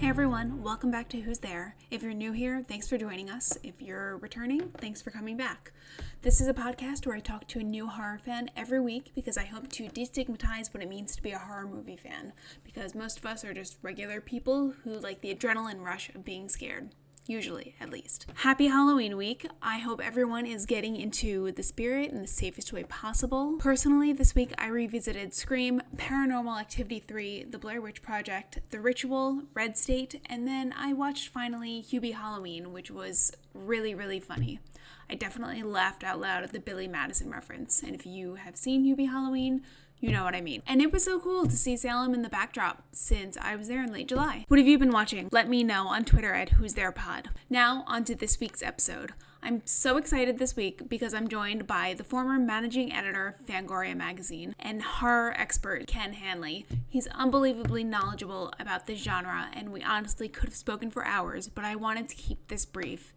Hey everyone, welcome back to Who's There. If you're new here, thanks for joining us. If you're returning, thanks for coming back. This is a podcast where I talk to a new horror fan every week because I hope to destigmatize what it means to be a horror movie fan, because most of us are just regular people who like the adrenaline rush of being scared. Usually, at least. Happy Halloween week. I hope everyone is getting into the spirit in the safest way possible. Personally, this week I revisited Scream, Paranormal Activity 3, The Blair Witch Project, The Ritual, Red State, and then I watched finally Hubie Halloween, which was really, really funny. I definitely laughed out loud at the Billy Madison reference, and if you have seen Hubie Halloween, you know what I mean. And it was so cool to see Salem in the backdrop since I was there in late July. What have you been watching? Let me know on Twitter at Who's There Pod. Now, on to this week's episode. I'm so excited this week because I'm joined by the former managing editor of Fangoria magazine and horror expert Ken Hanley. He's unbelievably knowledgeable about this genre, and we honestly could have spoken for hours, but I wanted to keep this brief.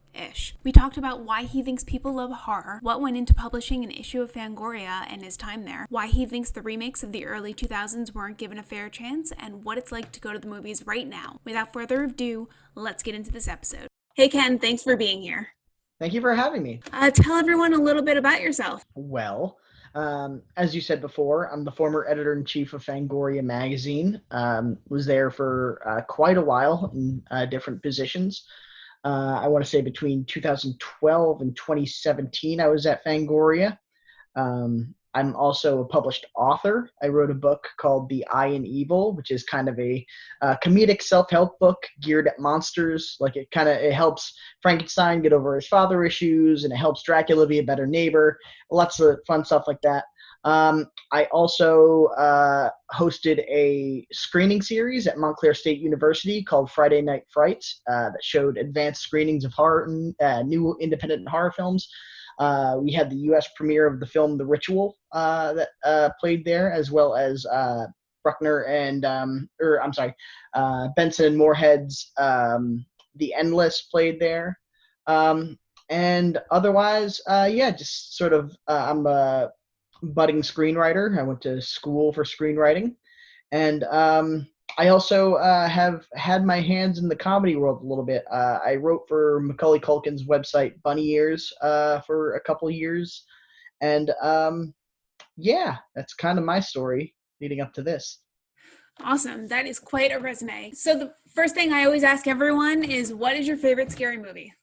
We talked about why he thinks people love horror, what went into publishing an issue of Fangoria and his time there, why he thinks the remakes of the early 2000s weren't given a fair chance, and what it's like to go to the movies right now. Without further ado, let's get into this episode. Hey Ken, thanks for being here. Thank you for having me. Tell everyone a little bit about yourself. Well, as you said before, I'm the former editor-in-chief of Fangoria magazine. Was there for quite a while in different positions. I want to say between 2012 and 2017, I was at Fangoria. I'm also a published author. I wrote a book called The Eye in Evil, which is kind of a comedic self-help book geared at monsters. Like it helps Frankenstein get over his father issues, and it helps Dracula be a better neighbor. Lots of fun stuff like that. I also hosted a screening series at Montclair State University called Friday Night Frights that showed advanced screenings of horror, new independent horror films. We had the U.S. premiere of the film The Ritual that played there, as well as Bruckner and Benson and Moorhead's The Endless played there. And otherwise, just sort of I'm a budding screenwriter. I went to school for screenwriting, and I also have had my hands in the comedy world a little bit. I wrote for Macaulay Culkin's website Bunny Ears for a couple years, and that's kind of my story leading up to this. Awesome. That is quite a resume. So the first thing I always ask everyone is, what is your favorite scary movie?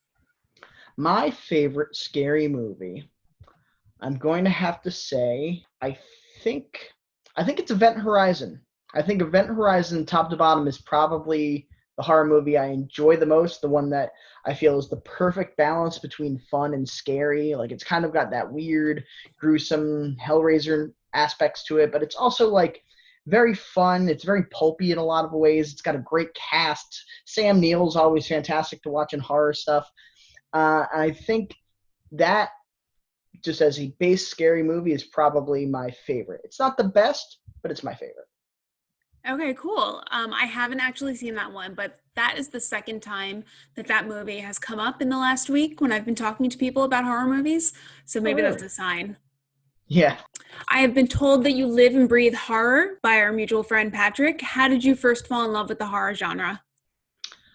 My favorite scary movie, I'm going to have to say, I think it's Event Horizon. I think Event Horizon, top to bottom, is probably the horror movie I enjoy the most, the one that I feel is the perfect balance between fun and scary. Like, it's kind of got that weird, gruesome Hellraiser aspects to it, but it's also, like, very fun. It's very pulpy in a lot of ways. It's got a great cast. Sam Neill's always fantastic to watch in horror stuff. I think that, just as a base scary movie, is probably my favorite. It's not the best, but it's my favorite. Okay, cool. I haven't actually seen that one, but that is the second time that movie has come up in the last week when I've been talking to people about horror movies. So maybe really? That's a sign. Yeah. I have been told that you live and breathe horror by our mutual friend Patrick. How did you first fall in love with the horror genre?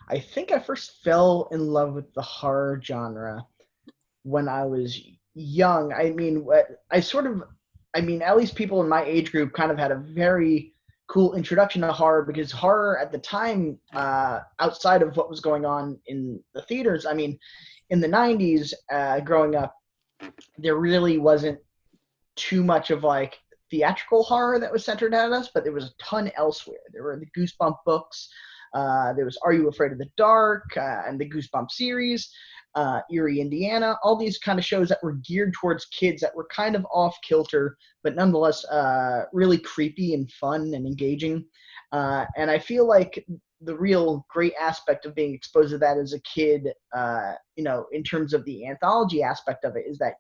I think I first fell in love with the horror genre when I was young. I mean, at least people in my age group kind of had a very cool introduction to horror, because horror at the time, outside of what was going on in the theaters, I mean, in the 90s, growing up, there really wasn't too much of like theatrical horror that was centered at us, but there was a ton elsewhere. There were the Goosebump books. There was Are You Afraid of the Dark, and the Goosebumps series, Erie, Indiana, all these kind of shows that were geared towards kids that were kind of off kilter, but nonetheless really creepy and fun and engaging. And I feel like the real great aspect of being exposed to that as a kid, in terms of the anthology aspect of it, is that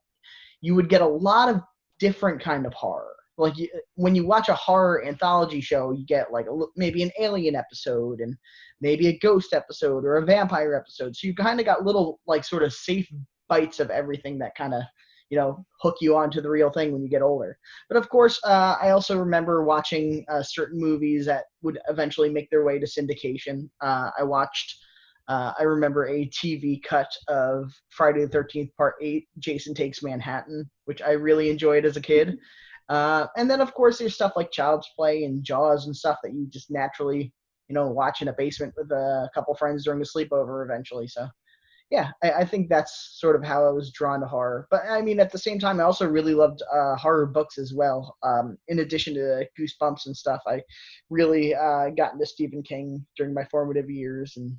you would get a lot of different kind of horror. Like when you watch a horror anthology show, you get like maybe an alien episode and maybe a ghost episode or a vampire episode. So you kind of got little like sort of safe bites of everything that kind of hook you onto the real thing when you get older. But of course, I also remember watching certain movies that would eventually make their way to syndication. I remember a TV cut of Friday the 13th Part 8, Jason Takes Manhattan, which I really enjoyed as a kid. And then, of course, there's stuff like Child's Play and Jaws and stuff that you just naturally, watch in a basement with a couple friends during a sleepover eventually. So, yeah, I think that's sort of how I was drawn to horror. But, I mean, at the same time, I also really loved horror books as well. In addition to Goosebumps and stuff, I really got into Stephen King during my formative years, and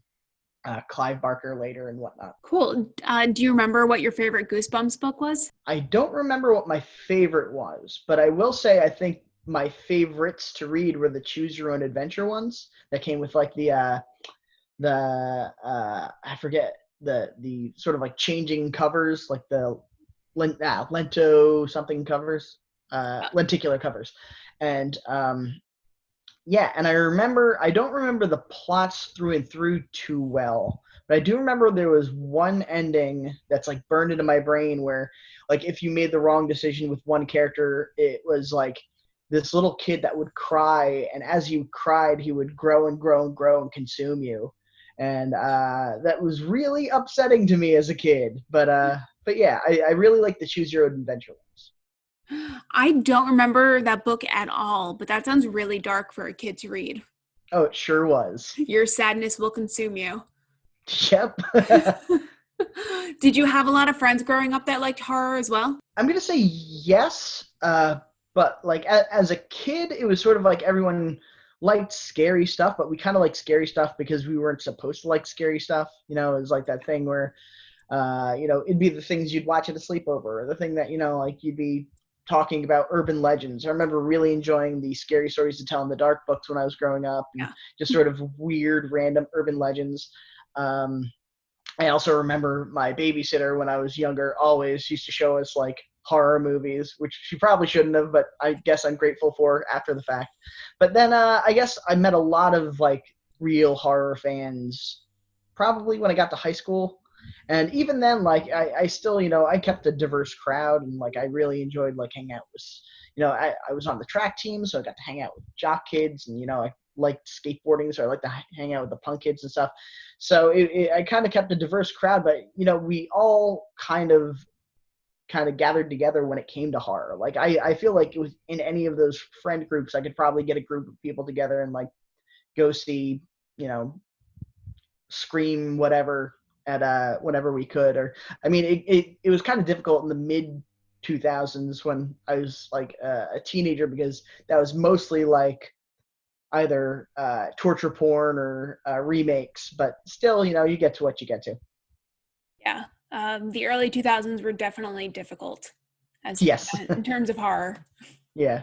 Clive Barker later and whatnot. Cool. Do you remember what your favorite Goosebumps book was? I don't remember what my favorite was, but I will say I think my favorites to read were the Choose Your Own Adventure ones that came with like I forget the sort of like changing covers, like the lento something covers, lenticular covers, and yeah, and I don't remember the plots through and through too well, but I do remember there was one ending that's like burned into my brain where, like, if you made the wrong decision with one character, it was like this little kid that would cry, and as you cried, he would grow and grow and grow and consume you. And that was really upsetting to me as a kid. But yeah, I really like the Choose Your Own Adventure ones. I don't remember that book at all, but that sounds really dark for a kid to read. Oh, it sure was. Your sadness will consume you. Yep. Did you have a lot of friends growing up that liked horror as well? I'm gonna say yes, but like as a kid, it was sort of like everyone liked scary stuff, but we kind of liked scary stuff because we weren't supposed to like scary stuff. It was like that thing where, it'd be the things you'd watch at a sleepover, or the thing that like you'd be talking about urban legends. I remember really enjoying the Scary Stories to Tell in the Dark books when I was growing up, and Yeah. just sort of weird, random urban legends. I also remember my babysitter when I was younger always used to show us like horror movies, which she probably shouldn't have, but I guess I'm grateful for after the fact. But then I guess I met a lot of like real horror fans probably when I got to high school. And even then, like I still, I kept a diverse crowd, and like I really enjoyed like hanging out with, I was on the track team, so I got to hang out with jock kids, and I liked skateboarding, so I liked to hang out with the punk kids and stuff. So I kind of kept a diverse crowd, but we all kind of gathered together when it came to horror. Like I feel like it was in any of those friend groups, I could probably get a group of people together and like go see, Scream, whatever, at whenever we could. Or I mean, it was kind of difficult in the mid 2000s when I was like a teenager, because that was mostly like either torture porn or remakes, but still, you get to what you get to. Yeah. The early 2000s were definitely difficult as Yes. in terms of horror. Yeah.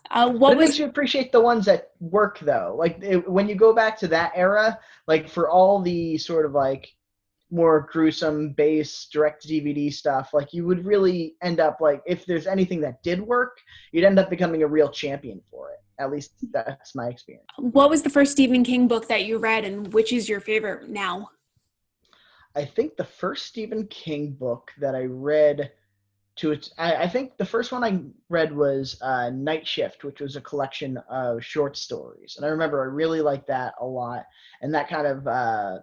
But What it makes was you appreciate the ones that work, though. Like when you go back to that era, like for all the sort of like more gruesome base direct DVD stuff, like you would really end up like, if there's anything that did work, you'd end up becoming a real champion for it. At least that's my experience. what was the first Stephen King book that you read, and which is your favorite now? I think the first Stephen King book that I read I think the first one I read was Night Shift, which was a collection of short stories. And I remember I really liked that a lot. And that kind of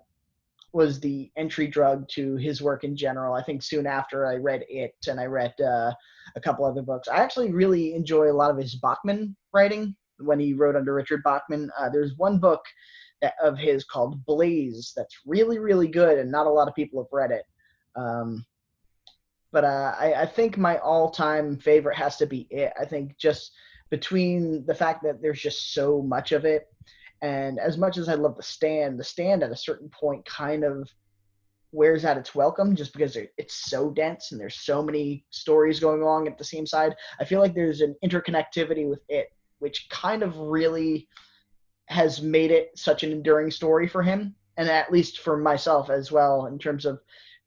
was the entry drug to his work in general. I think soon after I read it, and I read a couple other books. I actually really enjoy a lot of his Bachman writing when he wrote under Richard Bachman. There's one book of his called Blaze that's really, really good, and not a lot of people have read it. But I think my all-time favorite has to be it. I think just between the fact that there's just so much of it, and as much as I love the stand at a certain point kind of wears out its welcome, just because it's so dense and there's so many stories going along at the same side. I feel like there's an interconnectivity with it, which kind of really has made it such an enduring story for him, and at least for myself as well, in terms of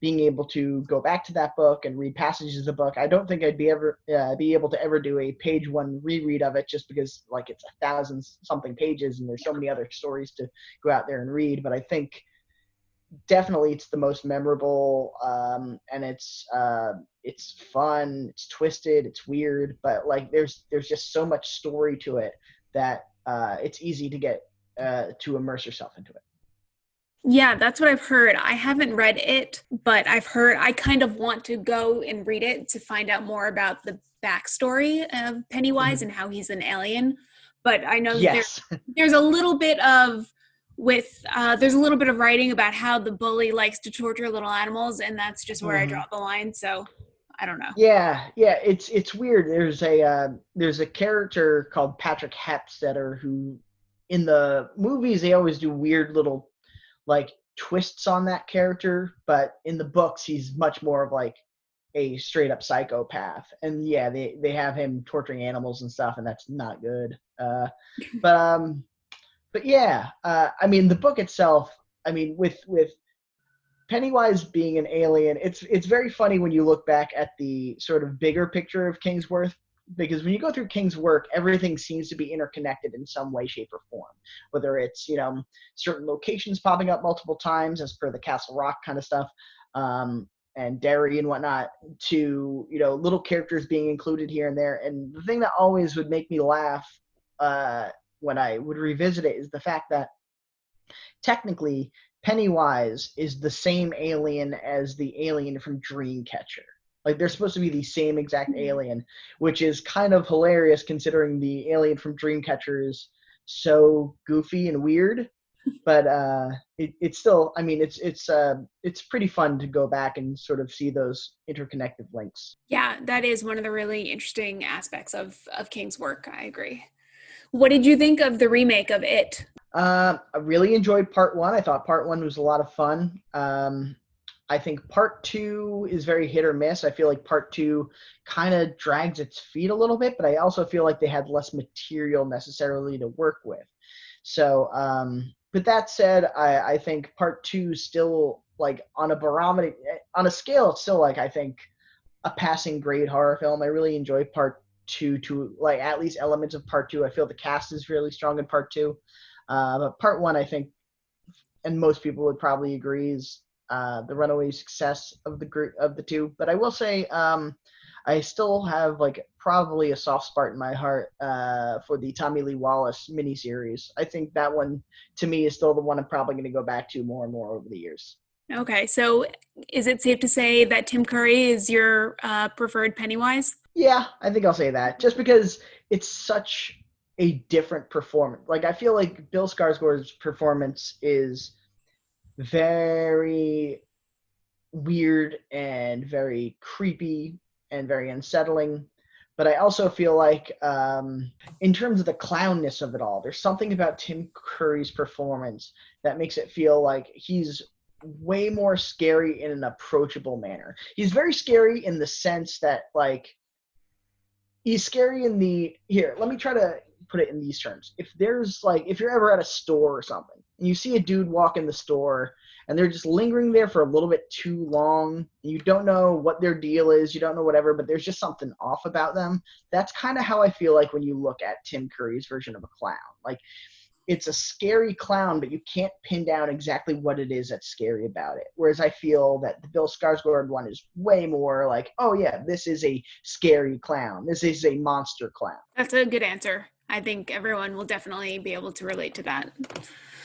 being able to go back to that book and read passages of the book. I don't think I'd be able to ever do a page one reread of it, just because like it's 1,000 something pages and there's so many other stories to go out there and read. But I think definitely it's the most memorable, and it's fun, it's twisted, it's weird, but like there's just so much story to it that it's easy to get to immerse yourself into it. Yeah, that's what I've heard. I haven't read it, but I've heard I kind of want to go and read it to find out more about the backstory of Pennywise Mhm. and how he's an alien. But I know that Yes. there's a little bit of there's a little bit of writing about how the bully likes to torture little animals, and that's just where I draw Hmm. the line. So I don't know. Yeah, it's weird. There's a character called Patrick Hepstetter who, in the movies, they always do weird little like twists on that character, but in the books, he's much more of like a straight up psychopath. And yeah, they have him torturing animals and stuff, and that's not good. But um, but yeah, I mean, the book itself. I mean, with Pennywise being an alien, it's very funny when you look back at the sort of bigger picture of Kingsworth, because when you go through King's work, everything seems to be interconnected in some way, shape, or form. Whether it's certain locations popping up multiple times, as per the Castle Rock kind of stuff, and Derry and whatnot, to little characters being included here and there. And the thing that always would make me laugh when I would revisit it is the fact that technically Pennywise is the same alien as the alien from Dreamcatcher. Like they're supposed to be the same exact alien, which is kind of hilarious considering the alien from Dreamcatcher is so goofy and weird. But it's still, I mean, it's pretty fun to go back and sort of see those interconnected links. Yeah, that is one of the really interesting aspects of King's work. I agree. What did you think of the remake of It? I really enjoyed part one. I thought part one was a lot of fun. I think part two is very hit or miss. I feel like part two kind of drags its feet a little bit, but I also feel like they had less material necessarily to work with. So, but that said, I think part two still like on a barometer, on a scale, it's still like I think a passing grade horror film. I really enjoyed part two to like at least elements of part two. I feel the cast is really strong in part two. But part one, I think, and most people would probably agree, is the runaway success of the group of the two. But I will say, I still have like probably a soft spot in my heart for the Tommy Lee Wallace miniseries. I think that one, to me, is still the one I'm probably going to go back to more and more over the years. Okay, so is it safe to say that Tim Curry is your preferred Pennywise? Yeah, I think I'll say that just because it's such a different performance. Like I feel like Bill Skarsgård's performance is very weird and very creepy and very unsettling. But I also feel like, in terms of the clownness of it all, there's something about Tim Curry's performance that makes it feel like he's way more scary in an approachable manner. He's very scary in the sense that, like, he's scary in the here. Let me try to put it in these terms. If you're ever at a store or something and you see a dude walk in the store and they're just lingering there for a little bit too long, and you don't know what their deal is, you don't know whatever, but there's just something off about them. That's kind of how I feel like when you look at Tim Curry's version of a clown. Like it's a scary clown, but you can't pin down exactly what it is that's scary about it. Whereas I feel that the Bill Skarsgård one is way more like, oh yeah, this is a scary clown. This is a monster clown. That's a good answer. I think everyone will definitely be able to relate to that.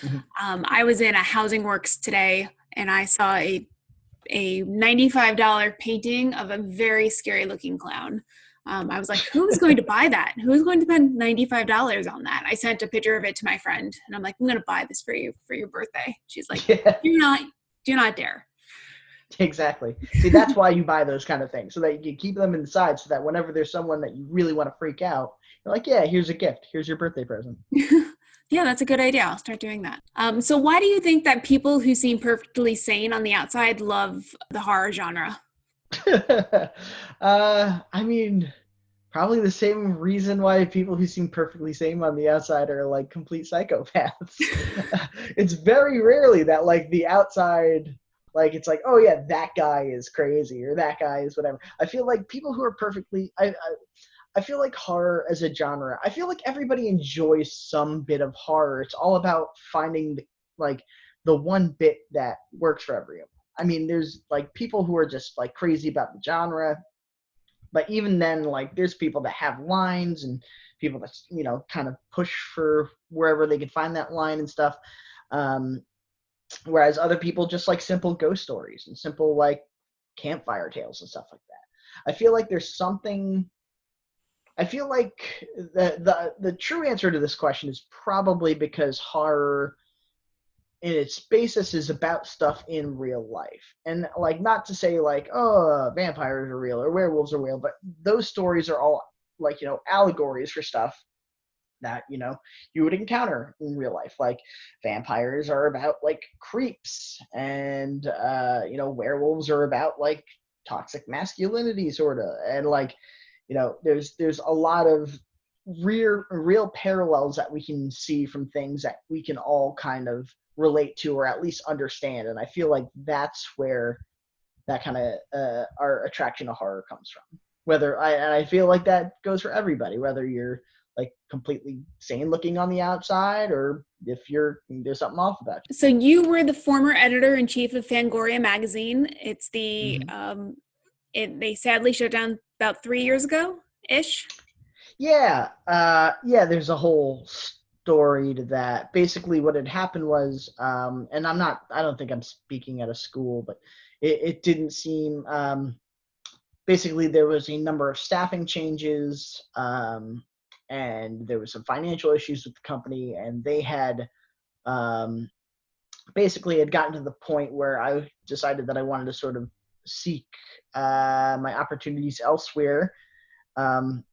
Mhm. I was in a Housing Works today and I saw a $95 painting of a very scary looking clown. I was like, who's going to buy that? Who's going to spend $95 on that? I sent a picture of it to my friend and I'm like, I'm going to buy this for you for your birthday. She's like, Yeah, do not dare. exactly. See, that's why you buy those kind of things, so that you can keep them inside, so that whenever there's someone that you really want to freak out, you're like, yeah, here's a gift. Here's your birthday present. Yeah, that's a good idea. I'll start doing that. So why do you think that people who seem perfectly sane on the outside love the horror genre? I mean, probably the same reason why people who seem perfectly sane on the outside are like complete psychopaths. It's very rarely that like the outside, like it's like, oh yeah, that guy is crazy or that guy is whatever. I feel like people who are perfectly, I feel like horror as a genre, I feel like everybody enjoys some bit of horror. It's all about finding like the one bit that works for everyone. I mean, there's like people who are just like crazy about the genre, but even then, like there's people that have lines and people that kind of push for wherever they can find that line and stuff. Um, Whereas other people just like simple ghost stories and simple like campfire tales and stuff like that. I feel like there's something. I feel like the true answer to this question is probably because horror in its basis is about stuff in real life. And like not to say like, oh, vampires are real or werewolves are real, but those stories are all like, allegories for stuff that, you would encounter in real life. Like vampires are about like creeps and werewolves are about like toxic masculinity sort of. And like, there's a lot of real parallels that we can see from things that we can all kind of relate to or at least understand. And I feel like that's where that kind of our attraction to horror comes from. I feel like that goes for everybody, whether you're like completely sane looking on the outside or if there's something off about you. So you were the former editor-in-chief of Fangoria magazine. It's the they sadly shut down about 3 years ago ish. Yeah, there's a whole story to that. Basically, what had happened was, and I don't think I'm speaking at a school, but it didn't seem, basically there was a number of staffing changes, and there was some financial issues with the company, and they had, basically had gotten to the point where I decided that I wanted to sort of seek my opportunities elsewhere. And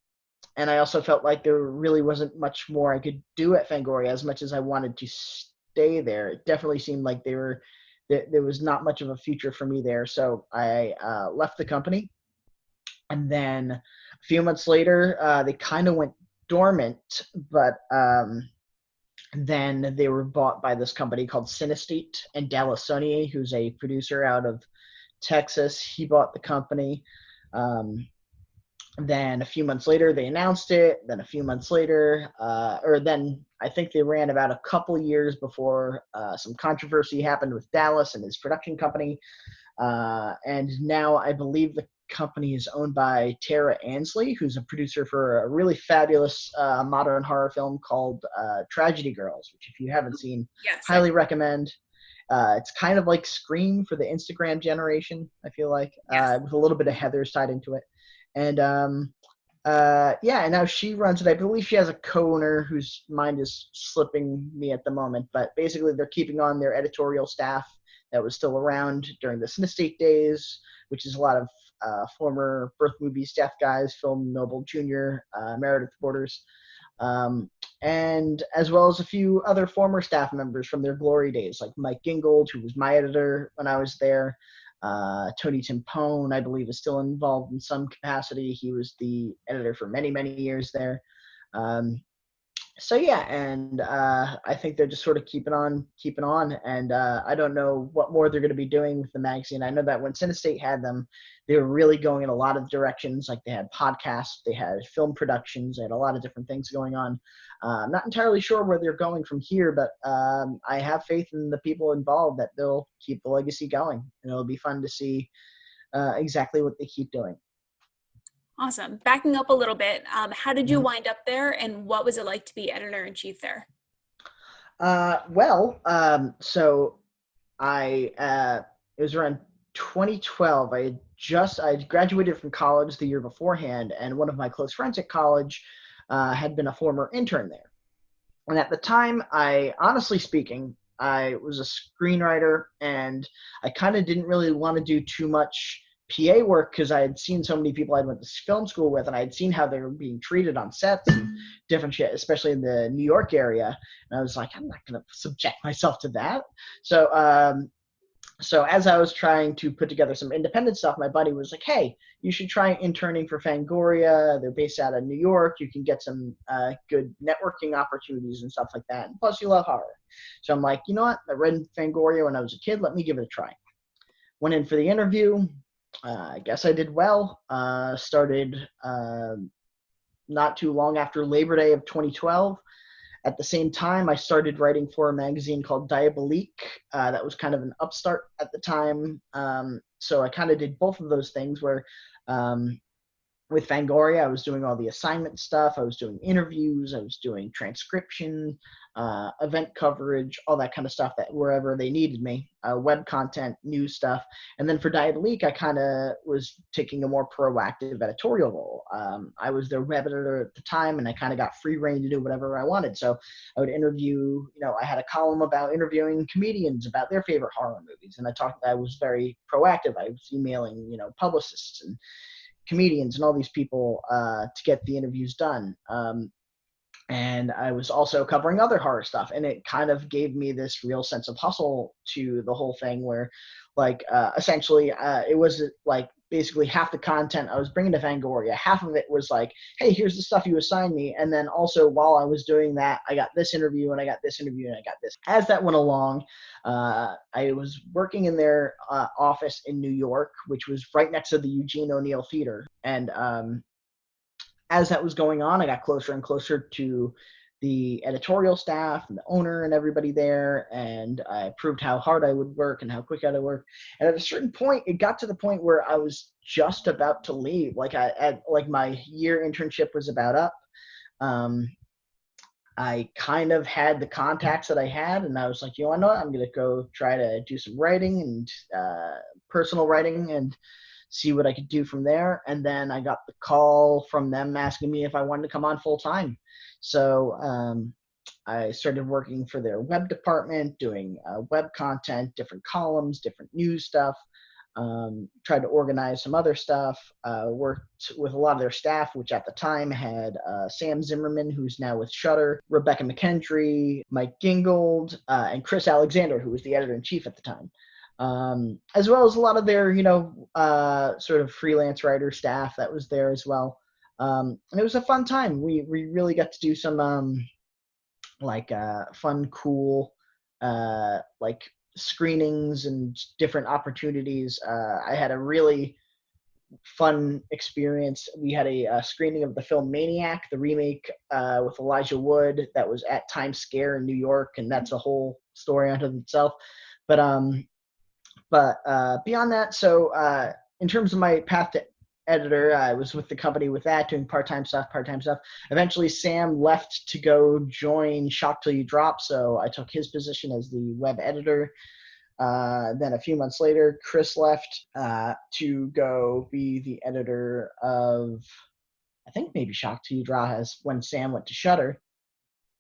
I also felt like there really wasn't much more I could do at Fangoria as much as I wanted to stay there. It definitely seemed like there was not much of a future for me there. So I left the company. And then a few months later, they kind of went dormant, but then they were bought by this company called Synesthete, and Dallas Sonier, who's a producer out of Texas. He bought the company. Then a few months later, they announced it. Then a few months later, or then I think they ran about a couple years before some controversy happened with Dallas and his production company. And now I believe the company is owned by Tara Ansley, who's a producer for a really fabulous modern horror film called Tragedy Girls, which if you haven't seen, Yes, highly recommend. It's kind of like Scream for the Instagram generation, I feel like, yes. with a little bit of Heathers tied into it. And and now she runs it. I believe she has a co-owner whose mind is slipping me at the moment, but basically they're keeping on their editorial staff that was still around during the Synesthete days, which is a lot of former Birth Movies staff guys, Phil Noble Jr., Meredith Borders, and as well as a few other former staff members from their glory days, like Mike Gingold, who was my editor when I was there. Tony Timpone, I believe, is still involved in some capacity. He was the editor for many, many years there. And I think they're just sort of keeping on, and I don't know what more they're going to be doing with the magazine. I know that when Synesthete had them, they were really going in a lot of directions. Like they had podcasts, they had film productions, they had a lot of different things going on. I'm not entirely sure where they're going from here, but I have faith in the people involved that they'll keep the legacy going, and it'll be fun to see exactly what they keep doing. Awesome. Backing up a little bit, how did you wind up there, and what was it like to be editor-in-chief there? So it was around 2012. I graduated from college the year beforehand, and one of my close friends at college had been a former intern there. And at the time, honestly speaking, I was a screenwriter, and I kind of didn't really want to do too much PA work because I had seen so many people I went to film school with, and I had seen how they were being treated on sets and different shit, especially in the New York area. And I was like, I'm not going to subject myself to that. So as I was trying to put together some independent stuff, my buddy was like, hey, you should try interning for Fangoria. They're based out of New York. You can get some good networking opportunities and stuff like that. And plus, you love horror. So I'm like, you know what? I read Fangoria when I was a kid. Let me give it a try. Went in for the interview. I guess I did well. Started not too long after Labor Day of 2012. At the same time, I started writing for a magazine called Diabolique. That was kind of an upstart at the time. So I kind of did both of those things where um, with Fangoria, I was doing all the assignment stuff. I was doing interviews. I was doing transcription, event coverage, all that kind of stuff that wherever they needed me, web content, news stuff. And then for Diabolique, I kind of was taking a more proactive editorial role. I was their web editor at the time, and I kind of got free reign to do whatever I wanted. So I would interview, I had a column about interviewing comedians about their favorite horror movies. And I was very proactive. I was emailing, publicists and comedians and all these people to get the interviews done. And I was also covering other horror stuff, and it kind of gave me this real sense of hustle to the whole thing where essentially it was like basically half the content I was bringing to Fangoria, half of it was like, hey, here's the stuff you assigned me. And then also while I was doing that, I got this interview and I got this interview and I got this. As that went along, I was working in their office in New York, which was right next to the Eugene O'Neill Theater. And as that was going on, I got closer and closer to the editorial staff and the owner and everybody there, and I proved how hard I would work and how quick I would work. And at a certain point, it got to the point where I was just about to leave. Like my year internship was about up. I kind of had the contacts that I had, and I was like, you know what, I'm going to go try to do some writing and personal writing and see what I could do from there. And then I got the call from them asking me if I wanted to come on full time. So I started working for their web department, doing web content, different columns, different news stuff. Tried to organize some other stuff, worked with a lot of their staff, which at the time had Sam Zimmerman, who's now with Shudder, Rebecca McKendry, Mike Gingold, and Chris Alexander, who was the editor-in-chief at the time. As well as a lot of their, sort of freelance writer staff that was there as well. And it was a fun time. We really got to do some fun, cool, screenings and different opportunities. I had a really fun experience. We had a screening of the film Maniac, the remake with Elijah Wood, that was at Times Square in New York, and that's a whole story unto itself. But beyond that, so in terms of my path to editor, I was with the company with that, doing part-time stuff. Eventually, Sam left to go join Shock Till You Drop, so I took his position as the web editor. Then a few months later, Chris left to go be the editor of, I think maybe Shock Till You Drop, as when Sam went to Shudder.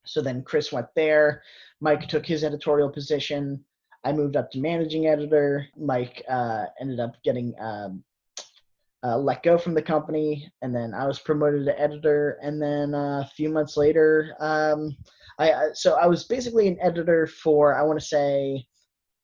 So then Chris went there. Mike took his editorial position. I moved up to managing editor. Mike ended up getting let go from the company, and then I was promoted to editor. And then a few months later, I was basically an editor for, I want to say,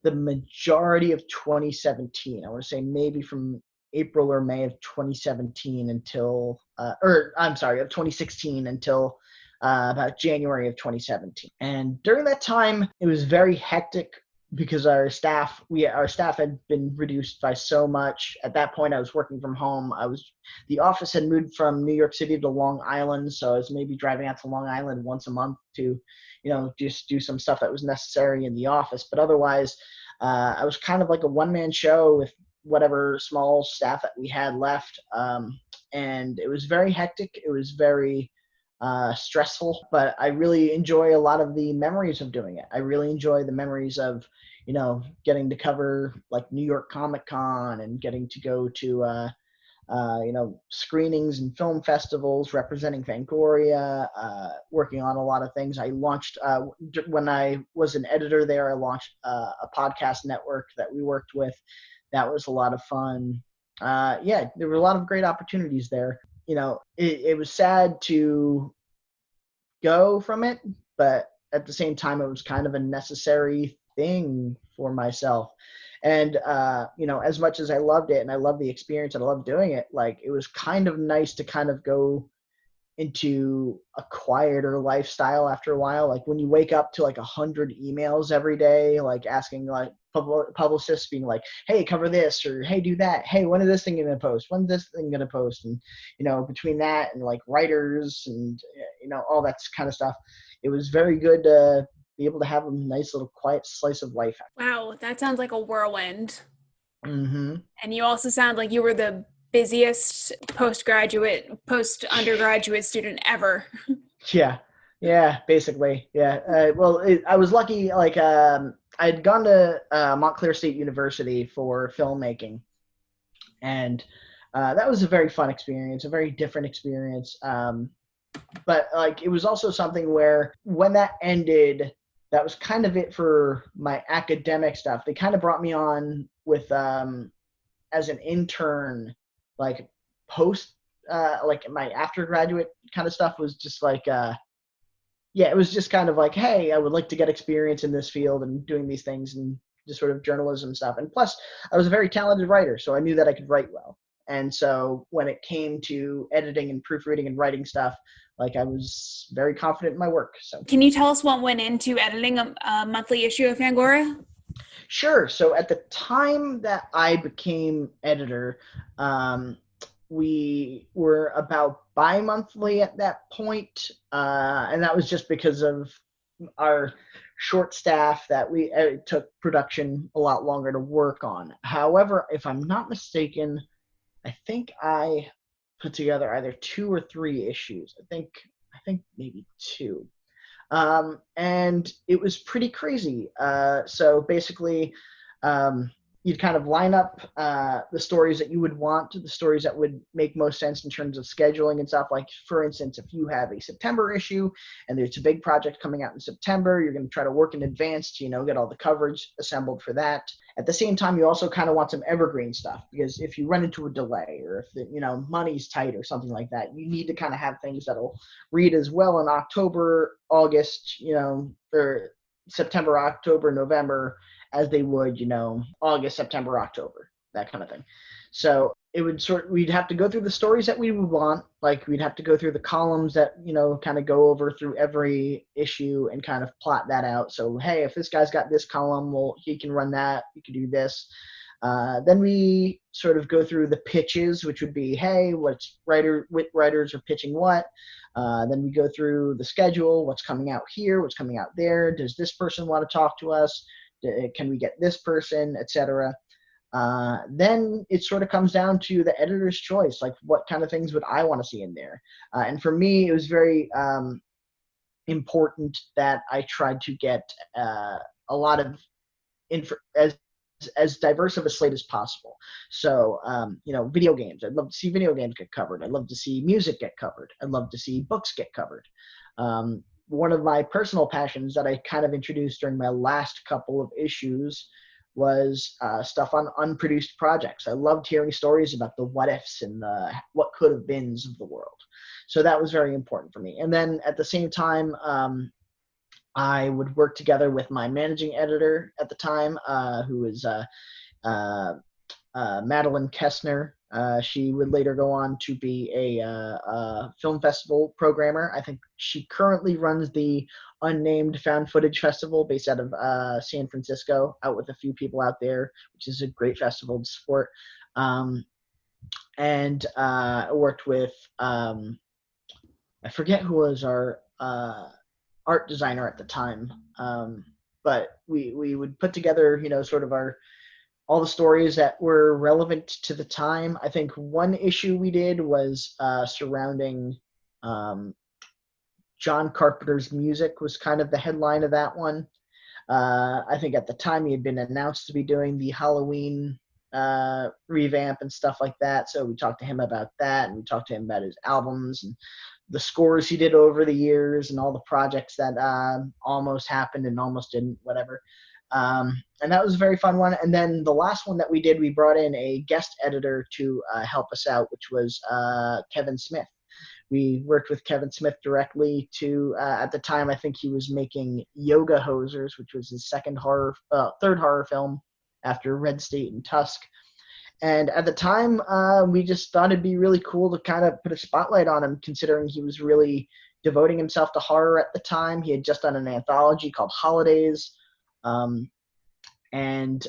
the majority of 2017. I want to say maybe from April or May of 2017 until, of 2016 until about January of 2017. And during that time, it was very hectic because our staff had been reduced by so much. At that point, I was working from home. The office had moved from New York City to Long Island, so I was maybe driving out to Long Island once a month to, just do some stuff that was necessary in the office. But otherwise, I was kind of like a one-man show with whatever small staff that we had left. And it was very hectic. It was very stressful, but I really enjoy a lot of the memories of doing it. I really enjoy the memories of, getting to cover like New York Comic Con and getting to go to, screenings and film festivals representing Fangoria, working on a lot of things. I launched, when I was an editor there, I launched a podcast network that we worked with. That was a lot of fun. There were a lot of great opportunities there. It was sad to go from it, but at the same time, it was kind of a necessary thing for myself. And, as much as I loved it and I loved the experience and I loved doing it, like, it was kind of nice to kind of go into a quieter lifestyle after a while. Like when you wake up to like 100 emails every day, like asking like publicists being like, hey, cover this, or hey, do that. Hey, when is this thing going to post? When's this thing going to post? And, between that and like writers and, all that kind of stuff, it was very good to be able to have a nice little quiet slice of life. Wow, that sounds like a whirlwind. Mm-hmm. And you also sound like you were the busiest post-undergraduate student ever. Yeah, yeah, basically, yeah. Well, I was lucky. Like, I'd gone to Montclair State University for filmmaking, and that was a very fun experience, a very different experience. But like, it was also something where when that ended, that was kind of it for my academic stuff. They kind of brought me on with as an intern, like post, like my after graduate kind of stuff was just like yeah, it was just kind of like, hey, I would like to get experience in this field and doing these things and just sort of journalism stuff. And plus, I was a very talented writer, so I knew that I could write well. And so when it came to editing and proofreading and writing stuff, like, I was very confident in my work. So Can you tell us what went into editing a monthly issue of Fangoria? sure. So at the time that I became editor, we were about bi-monthly at that point, and that was just because of our short staff that we it took production a lot longer to work on. However, if I'm not mistaken, I think I put together either 2 or 3 issues. I think maybe 2. And it was pretty crazy. So basically, you'd kind of line up the stories that you would want, the stories that would make most sense in terms of scheduling and stuff. Like, for instance, if you have a September issue and there's a big project coming out in September, you're going to try to work in advance to, get all the coverage assembled for that. At the same time, you also kind of want some evergreen stuff, because if you run into a delay, or if money's tight or something like that, you need to kind of have things that'll read as well in October, August, or September, October, November, as they would, August, September, October, that kind of thing. So we'd have to go through the stories that we would want. Like, we'd have to go through the columns that, kind of go over through every issue and kind of plot that out. So, hey, if this guy's got this column, well, he can run that, he can do this. Then we sort of go through the pitches, which would be, hey, what writers are pitching what. Then we go through the schedule, what's coming out here, what's coming out there. Does this person want to talk to us? Can we get this person, etc.? Then it sort of comes down to the editor's choice. Like, what kind of things would I want to see in there? And for me, it was very important that I tried to get a lot of as diverse of a slate as possible. So, video games. I'd love to see video games get covered. I'd love to see music get covered. I'd love to see books get covered. One of my personal passions that I kind of introduced during my last couple of issues was stuff on unproduced projects. I loved hearing stories about the what ifs and the what could have beens of the world. So that was very important for me. And then at the same time, I would work together with my managing editor at the time, who is Madeline Kessner. She would later go on to be a film festival programmer. I think she currently runs the Unnamed Found Footage Festival based out of San Francisco, out with a few people out there, which is a great festival to support. And I worked with, I forget who was our art designer at the time, but we would put together, sort of all the stories that were relevant to the time. I think one issue we did was surrounding John Carpenter's music was kind of the headline of that one. I think at the time he had been announced to be doing the Halloween revamp and stuff like that. So we talked to him about that, and we talked to him about his albums and the scores he did over the years and all the projects that almost happened and almost didn't, whatever. And that was a very fun one. And then the last one that we did, we brought in a guest editor to help us out, which was Kevin Smith. We worked with Kevin Smith directly to, at the time, I think he was making Yoga Hosers, which was his third horror film after Red State and Tusk. And at the time, we just thought it'd be really cool to kind of put a spotlight on him, considering he was really devoting himself to horror at the time. He had just done an anthology called Holidays. And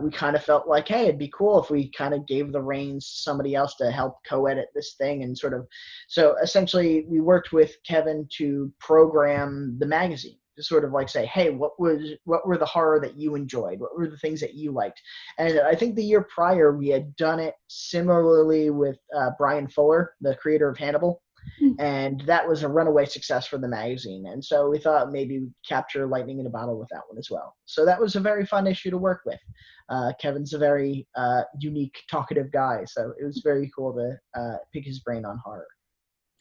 we kind of felt like, hey, it'd be cool if we kind of gave the reins to somebody else to help co-edit this thing and sort of. So essentially, we worked with Kevin to program the magazine to sort of like say, hey, what were the horror that you enjoyed? What were the things that you liked? And I think the year prior we had done it similarly with Brian Fuller, the creator of Hannibal. And that was a runaway success for the magazine. And so we thought maybe we'd capture lightning in a bottle with that one as well. So that was a very fun issue to work with. Kevin's a very unique, talkative guy. So it was very cool to pick his brain on horror.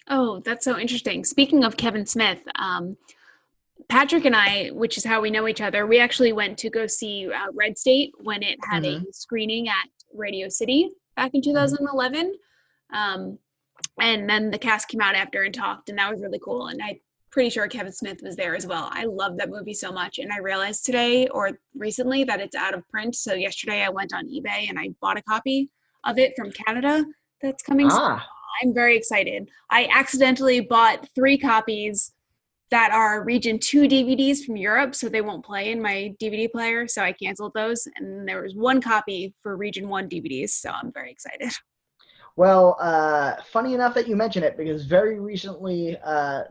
Oh, that's so interesting. Speaking of Kevin Smith, Patrick and I, which is how we know each other, we actually went to go see Red State when it had a screening at Radio City back in 2011. And then the cast came out after and talked, and that was really cool. And I'm pretty sure Kevin Smith was there as well. I love that movie so much. And I realized today or recently that it's out of print. So yesterday I went on eBay and I bought a copy of it from Canada that's coming soon. I'm very excited. I accidentally bought 3 copies that are Region 2 DVDs from Europe, so they won't play in my DVD player, so I canceled those. And there was 1 copy for Region 1 DVDs, so I'm very excited. Well, funny enough that you mention it, because very recently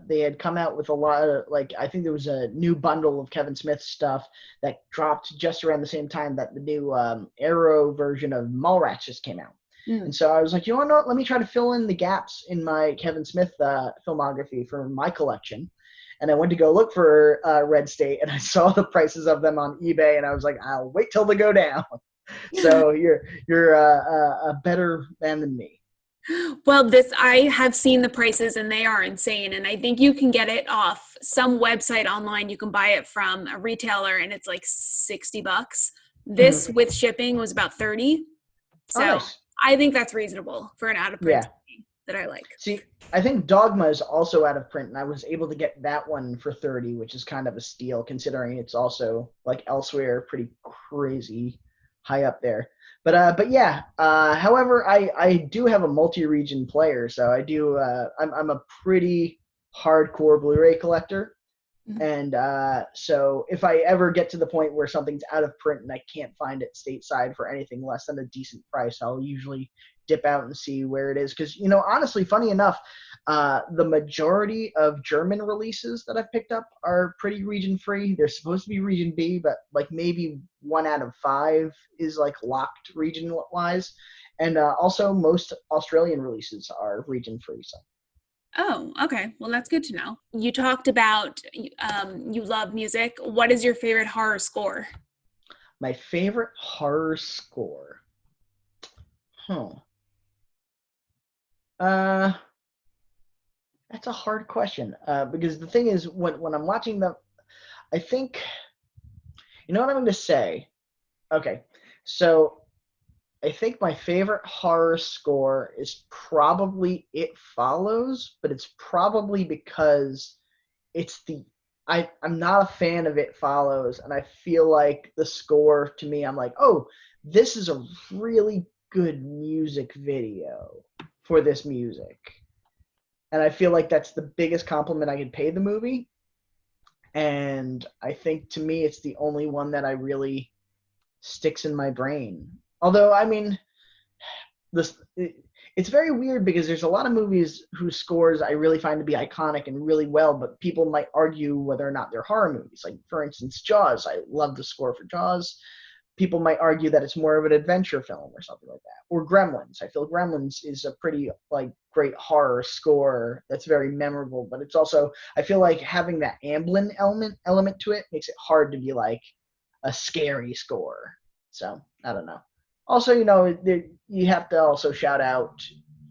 they had come out with a lot of, like, I think there was a new bundle of Kevin Smith stuff that dropped just around the same time that the new Arrow version of Mallrats just came out. And so I was like, you know what, let me try to fill in the gaps in my Kevin Smith filmography for my collection. And I went to go look for Red State, and I saw the prices of them on eBay, and I was like, I'll wait till they go down. So you're a better man than me. Well, I have seen the prices and they are insane. And I think you can get it off some website online. You can buy it from a retailer and it's like $60. This with shipping was about 30. So nice. I think that's reasonable for an out of print that I like. See, I think Dogma is also out of print, and I was able to get that one for 30, which is kind of a steal considering it's also like elsewhere pretty crazy high up there. But yeah, however, I do have a multi-region player, so I do I'm a pretty hardcore Blu-ray collector. And so if I ever get to the point where something's out of print and I can't find it stateside for anything less than a decent price, I'll usually dip out and see where it is. Because, you know, honestly, funny enough, the majority of German releases that I've picked up are pretty region free. They're supposed to be region B, but like maybe 1 out of 5 is like locked region wise. And also most Australian releases are region free. So. Oh, okay. Well, that's good to know. You talked about you love music. What is your favorite horror score? My favorite horror score? That's a hard question because the thing is, when I'm watching them, I think, you know what I'm going to say? Okay, so I think my favorite horror score is probably It Follows, but it's probably because I'm not a fan of It Follows, and I feel like the score to me, I'm like, oh, this is a really good music video for this music. And I feel like that's the biggest compliment I could pay the movie. And I think to me, it's the only one that I really sticks in my brain. Although, I mean, it's very weird because there's a lot of movies whose scores I really find to be iconic and really well, but people might argue whether or not they're horror movies. Like, for instance, Jaws. I love the score for Jaws. People might argue that it's more of an adventure film or something like that. Or Gremlins. I feel Gremlins is a pretty great horror score that's very memorable, but it's also, I feel like having that Amblin element to it makes it hard to be like a scary score. So, I don't know. Also, you know, you have to also shout out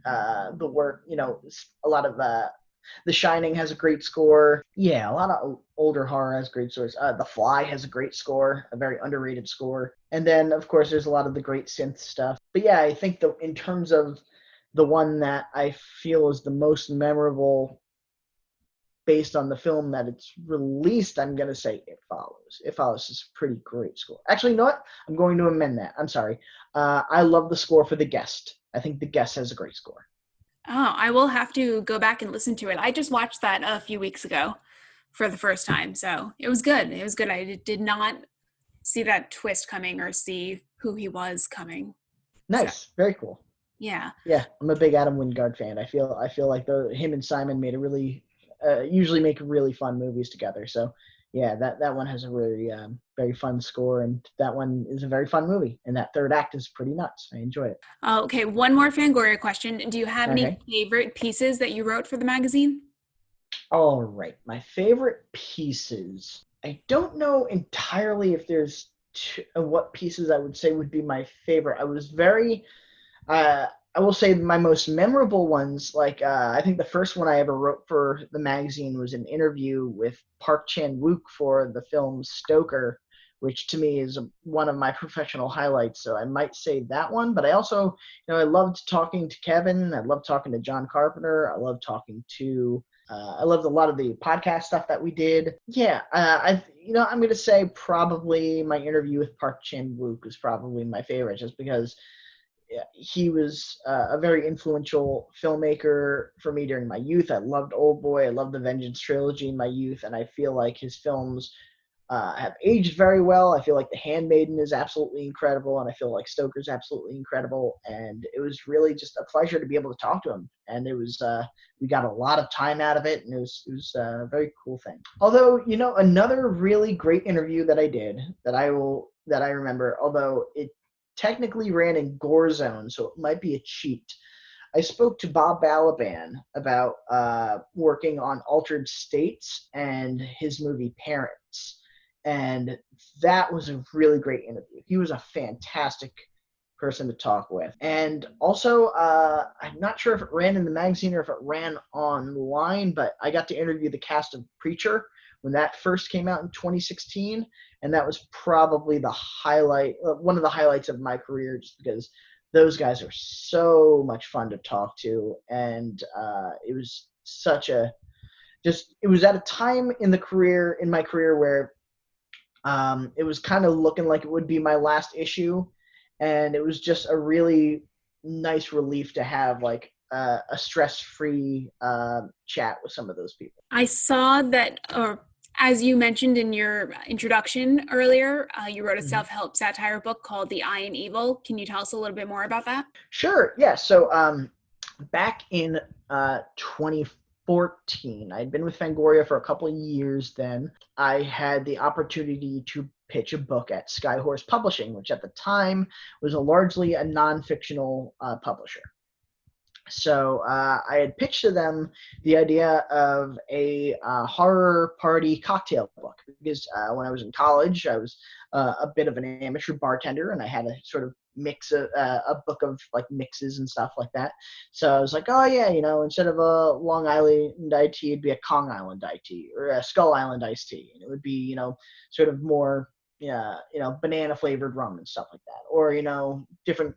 the work, you know, a lot of The Shining has a great score. Yeah, a lot of older horror has great scores. The Fly has a great score, a very underrated score. And then, of course, there's a lot of the great synth stuff. But yeah, I think in terms of the one that I feel is the most memorable based on the film that it's released, I'm going to say It Follows. It Follows is a pretty great score. Actually, you know what? I'm going to amend that. I'm sorry. I love the score for The Guest. I think The Guest has a great score. Oh, I will have to go back and listen to it. I just watched that a few weeks ago for the first time, so it was good. It was good. I did not see that twist coming or see who he was coming. So, Nice, very cool. yeah. Yeah, I'm a big Adam Wingard fan. I feel like him and Simon made a really usually make really fun movies together. So yeah, that one has a really very fun score, and that one is a very fun movie. And that third act is pretty nuts. I enjoy it. Okay, one more Fangoria question. Do you have any Okay. favorite pieces that you wrote for the magazine? All right, my favorite pieces. I don't know entirely if there's what pieces I would say would be my favorite. I was very uh, I will say my most memorable ones, like I think the first one I ever wrote for the magazine was an interview with Park Chan-wook for the film Stoker, which to me is one of my professional highlights. So I might say that one. But I also, I loved talking to Kevin. I loved talking to John Carpenter. I loved talking to. I loved a lot of the podcast stuff that we did. Yeah, I'm gonna say probably my interview with Park Chan-wook is probably my favorite, just because he was a very influential filmmaker for me during my youth. I loved Old Boy. I loved the Vengeance trilogy in my youth, and I feel like his films have aged very well. I feel like The Handmaiden is absolutely incredible, and I feel like Stoker's absolutely incredible. And it was really just a pleasure to be able to talk to him. And it was we got a lot of time out of it, and it was a very cool thing. Although, another really great interview that I did that I remember, although it technically ran in Gore Zone, so it might be a cheat. I spoke to Bob Balaban about working on Altered States and his movie Parents, and that was a really great interview. He was a fantastic person to talk with. And also, I'm not sure if it ran in the magazine or if it ran online, but I got to interview the cast of Preacher when that first came out in 2016, and that was probably the highlight, one of the highlights of my career, just because those guys are so much fun to talk to, and it was it was at a time in my career where it was kind of looking like it would be my last issue, and it was just a really nice relief to have like a stress-free chat with some of those people. I saw that, or as you mentioned in your introduction earlier, you wrote a Mm-hmm. self-help satire book called The Eye in Evil. Can you tell us a little bit more about that? Sure. Yeah. So back in 2014, I'd been with Fangoria for a couple of years then. I had the opportunity to pitch a book at Skyhorse Publishing, which at the time was largely a non-fictional publisher. So I had pitched to them the idea of a horror party cocktail book, because when I was in college, I was a bit of an amateur bartender, and I had a sort of mix a book of like mixes and stuff like that. So I was like, oh yeah, instead of a Long Island iced tea, it'd be a Kong Island iced tea or a Skull Island iced tea, and it would be sort of more banana flavored rum and stuff like that, or different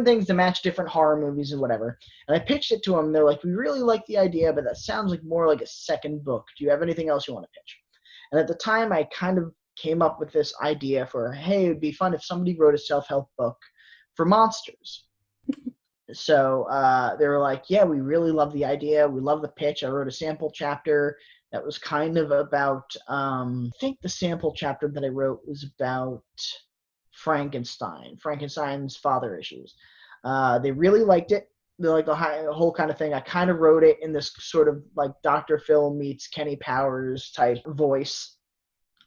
things to match different horror movies and whatever. And I pitched it to them. They're like, we really like the idea, but that sounds like more like a second book. Do you have anything else you want to pitch? And at the time, I kind of came up with this idea for, hey, it'd be fun if somebody wrote a self-help book for monsters. So they were like, yeah, we really love the idea. We love the pitch. I wrote a sample chapter that was kind of about, I think the sample chapter that I wrote was about Frankenstein's father issues. They really liked it. They liked the whole kind of thing. I kind of wrote it in this sort of like Dr. Phil meets Kenny Powers type voice,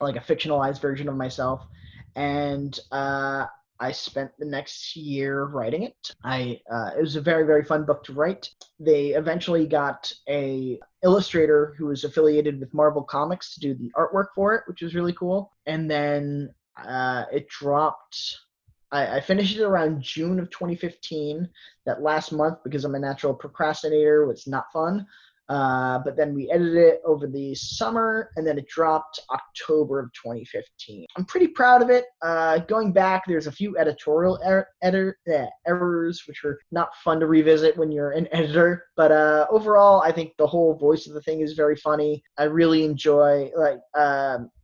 like a fictionalized version of myself. And I spent the next year writing it. It was a very, very fun book to write. They eventually got a illustrator who was affiliated with Marvel Comics to do the artwork for it, which was really cool. And then it dropped. I finished it around June of 2015. That last month, because I'm a natural procrastinator, was not fun. But then we edited it over the summer, and then it dropped October of 2015. I'm pretty proud of it. Going back, there's a few editorial errors, which are not fun to revisit when you're an editor. But overall, I think the whole voice of the thing is very funny. I really enjoy,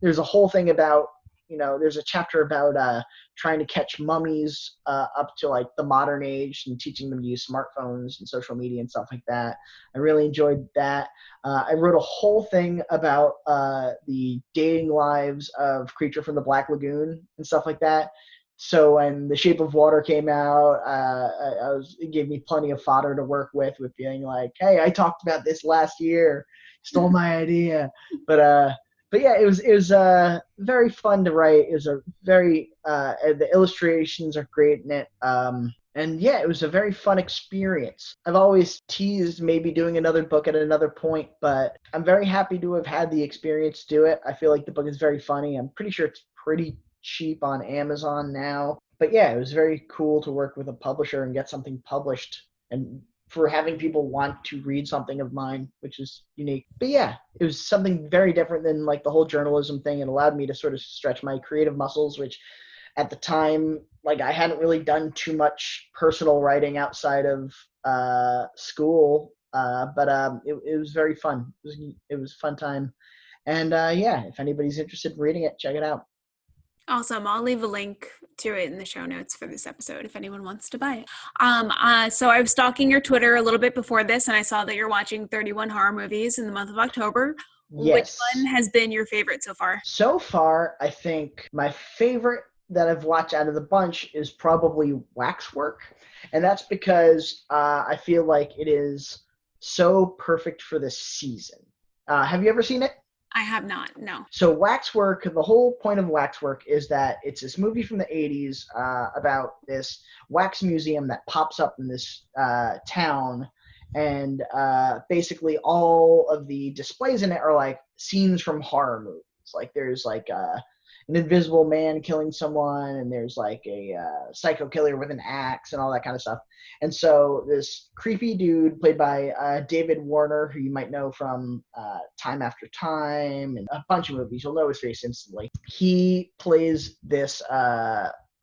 there's a whole thing about there's a chapter about trying to catch mummies up to like the modern age and teaching them to use smartphones and social media and stuff like that. I really enjoyed that. I wrote a whole thing about the dating lives of Creature from the Black Lagoon and stuff like that. So when The Shape of Water came out, it gave me plenty of fodder to work with being like, hey, I talked about this last year, stole my idea. But yeah, it was very fun to write. It was a very the illustrations are great in it. And yeah, it was a very fun experience. I've always teased maybe doing another book at another point, but I'm very happy to have had the experience to do it. I feel like the book is very funny. I'm pretty sure it's pretty cheap on Amazon now. But yeah, it was very cool to work with a publisher and get something published, and for having people want to read something of mine, which is unique. But yeah, it was something very different than like the whole journalism thing. It allowed me to sort of stretch my creative muscles, which at the time, like I hadn't really done too much personal writing outside of school. But it was very fun. It was a fun time. And yeah, if anybody's interested in reading it, check it out. Awesome. I'll leave a link to it in the show notes for this episode if anyone wants to buy it. So I was stalking your Twitter a little bit before this, and I saw that you're watching 31 horror movies in the month of October. Which Yes. one has been your favorite so far? So far, I think my favorite that I've watched out of the bunch is probably Waxwork. And that's because I feel like it is so perfect for this season. Have you ever seen it? I have not, no. So Waxwork, the whole point of Waxwork is that it's this movie from the 80s about this wax museum that pops up in this town. And basically all of the displays in it are like scenes from horror movies. Like there's like an invisible man killing someone, and there's like a psycho killer with an axe and all that kind of stuff. And so this creepy dude played by David Warner, who you might know from Time After Time and a bunch of movies, you'll know his face instantly. He plays this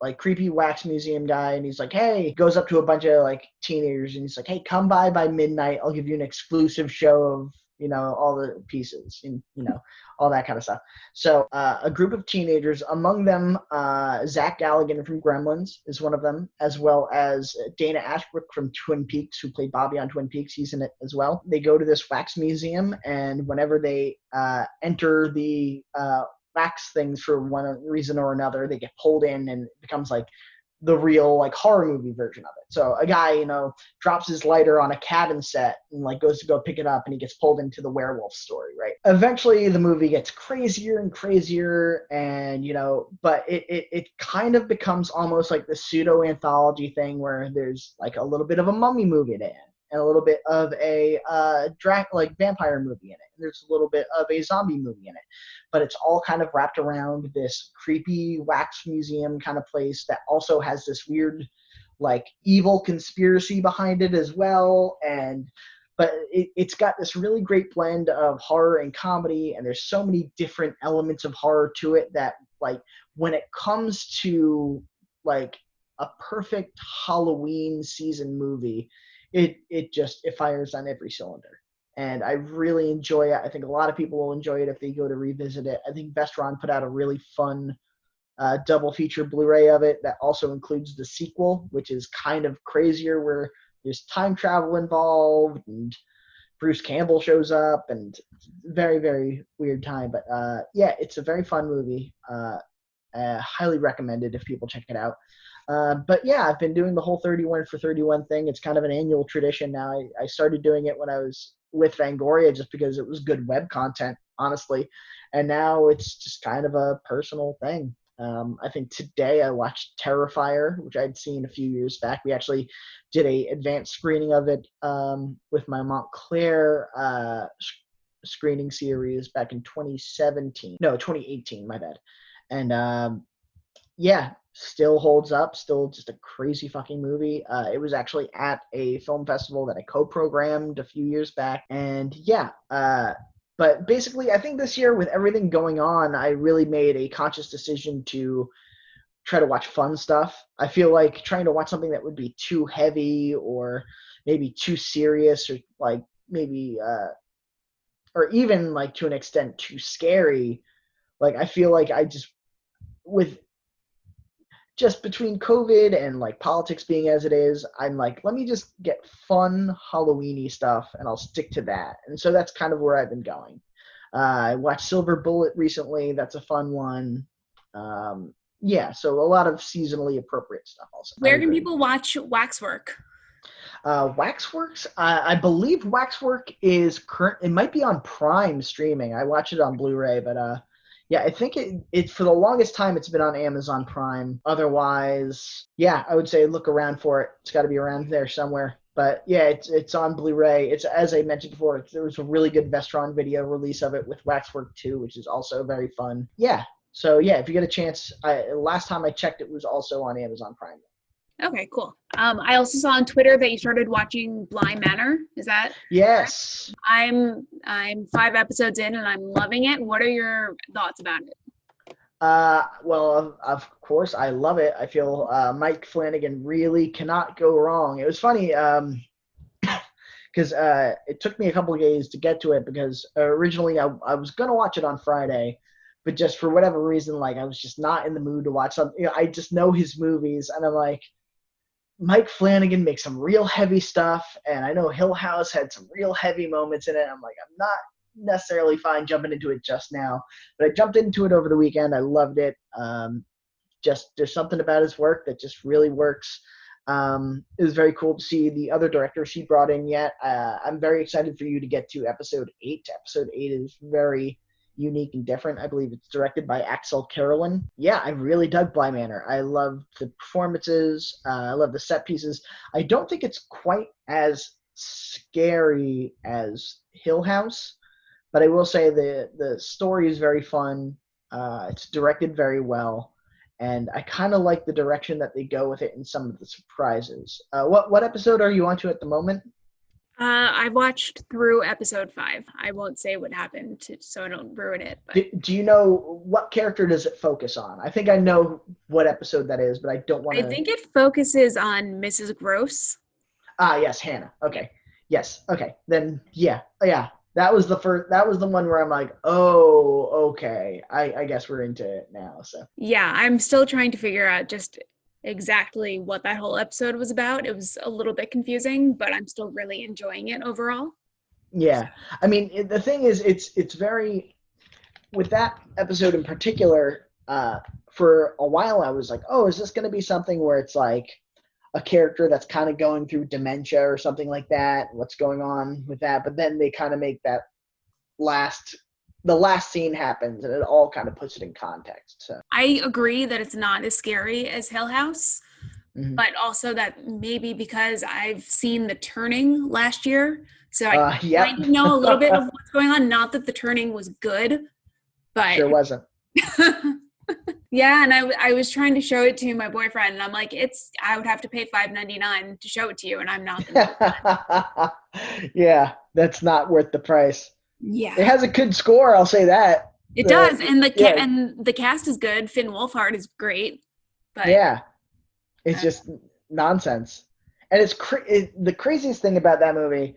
like creepy wax museum guy, and he's like, hey, goes up to a bunch of like teenagers and he's like, hey, come by midnight, I'll give you an exclusive show of all the pieces and all that kind of stuff. So a group of teenagers, among them Zach Galligan from Gremlins is one of them, as well as Dana Ashbrook from Twin Peaks, who played Bobby on Twin Peaks. He's in it as well. They go to this wax museum, and whenever they enter the wax things for one reason or another, they get pulled in, and it becomes like the real like horror movie version of it. So a guy, drops his lighter on a cabin set and like goes to go pick it up, and he gets pulled into the werewolf story, right? Eventually the movie gets crazier and crazier, and but it kind of becomes almost like the pseudo anthology thing where there's like a little bit of a mummy movie in it, and a little bit of a like vampire movie in it, and there's a little bit of a zombie movie in it, but it's all kind of wrapped around this creepy wax museum kind of place that also has this weird like evil conspiracy behind it as well. But it's got this really great blend of horror and comedy, and there's so many different elements of horror to it that like when it comes to like a perfect Halloween season movie, it fires on every cylinder. And I really enjoy it. I think a lot of people will enjoy it if they go to revisit it. I think Vestron put out a really fun double feature Blu-ray of it that also includes the sequel, which is kind of crazier, where there's time travel involved and Bruce Campbell shows up, and very, very weird time. But yeah, it's a very fun movie. Highly recommended if people check it out. But yeah, I've been doing the whole 31 for 31 thing. It's kind of an annual tradition now. I started doing it when I was with Fangoria just because it was good web content, honestly. And now it's just kind of a personal thing. I think today I watched Terrifier, which I'd seen a few years back. We actually did a advanced screening of it with my Montclair screening series back in 2018, my bad. And yeah, still holds up, still just a crazy fucking movie. It was actually at a film festival that I co-programmed a few years back, and yeah, but basically I think this year with everything going on, I really made a conscious decision to try to watch fun stuff. I feel like trying to watch something that would be too heavy or maybe too serious, or like maybe or even like to an extent too scary, like I feel like I just with just between COVID and like politics being as it is, I'm like, let me just get fun Halloweeny stuff and I'll stick to that. And so that's kind of where I've been going. I watched Silver Bullet recently. That's a fun one. Yeah, so a lot of seasonally appropriate stuff also. Where can people watch Waxwork? Waxworks, I believe Waxwork is current. It might be on Prime streaming. I watch it on Blu-ray, but yeah, I think it for the longest time it's been on Amazon Prime. Otherwise, yeah, I would say look around for it. It's got to be around there somewhere. But yeah, it's on Blu-ray. It's, as I mentioned before, there was a really good Vestron video release of it with Waxwork 2, which is also very fun. Yeah, so yeah, if you get a chance, last time I checked, it was also on Amazon Prime. Okay, cool. I also saw on Twitter that you started watching Blind Manor. Is that Yes. correct? I'm 5 episodes in and I'm loving it. What are your thoughts about it? Well, of course, I love it. I feel Mike Flanagan really cannot go wrong. It was funny because it took me a couple of days to get to it because originally I was gonna watch it on Friday, but just for whatever reason, like I was just not in the mood to watch something. I just know his movies, and I'm like, Mike Flanagan makes some real heavy stuff, and I know Hill House had some real heavy moments in it. I'm like, I'm not necessarily fine jumping into it just now, but I jumped into it over the weekend. I loved it. Just there's something about his work that just really works. It was very cool to see the other directors he brought in yet. I'm very excited for you to get to episode 8. Episode 8 is very unique and different. I believe it's directed by Axel Carolyn. Yeah, I really dug Bly Manor. I love the performances. I love the set pieces. I don't think it's quite as scary as Hill House, but I will say the story is very fun. It's directed very well, and I kind of like the direction that they go with it in some of the surprises. What episode are you on to at the moment? I've watched through episode 5. I won't say what happened so I don't ruin it. But Do you know what character does it focus on? I think I know what episode that is, but I don't want I to. think it focuses on Mrs. Gross. Yes, Hannah. Okay. Yes. Okay. Then yeah. That was the first. That was the one where I'm like, oh, okay. I guess we're into it now. So Yeah, I'm still trying to figure out just exactly what that whole episode was about. It was a little bit confusing, but I'm still really enjoying it overall. yeah, I mean the thing is, it's very with that episode in particular. For a while, I was like, oh, is this going to be something where it's like a character that's kind of going through dementia or something like that? What's going on with that? But then they kind of make that the last scene happens and it all kind of puts it in context. So I agree that it's not as scary as Hill House, but also that maybe because I've seen The Turning last year, so I yep. kind of know a little bit of what's going on. Not that The Turning was good, but Sure wasn't. yeah, and I was trying to show it to my boyfriend, and I'm like, I would have to pay $5.99 to show it to you, and I'm not gonna do that. Yeah, that's not worth the price. Yeah, It has a good score, I'll say that. it does, and yeah. and the cast is good. Finn Wolfhard is great, but yeah, it's just nonsense. And the craziest thing about that movie.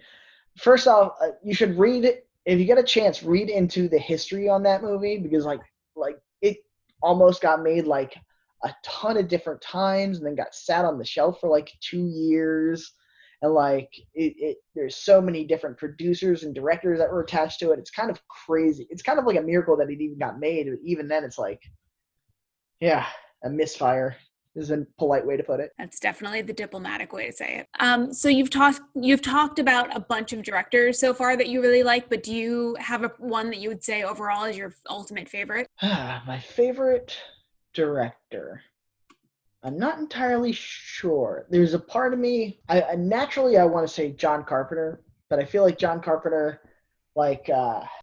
First off, you should read it if you get a chance. Read into the history on that movie because like it almost got made like a ton of different times and then got sat on the shelf for like 2 years. And like there's so many different producers and directors that were attached to it. It's kind of crazy. It's kind of like a miracle that it even got made. Even then, it's like, yeah, a misfire is a polite way to put it. That's definitely the diplomatic way to say it. So you've talked about a bunch of directors so far that you really like, but do you have one that you would say overall is your ultimate favorite? My favorite director. I'm not entirely sure. There's a part of me, I naturally I want to say John Carpenter, but I feel like John Carpenter, like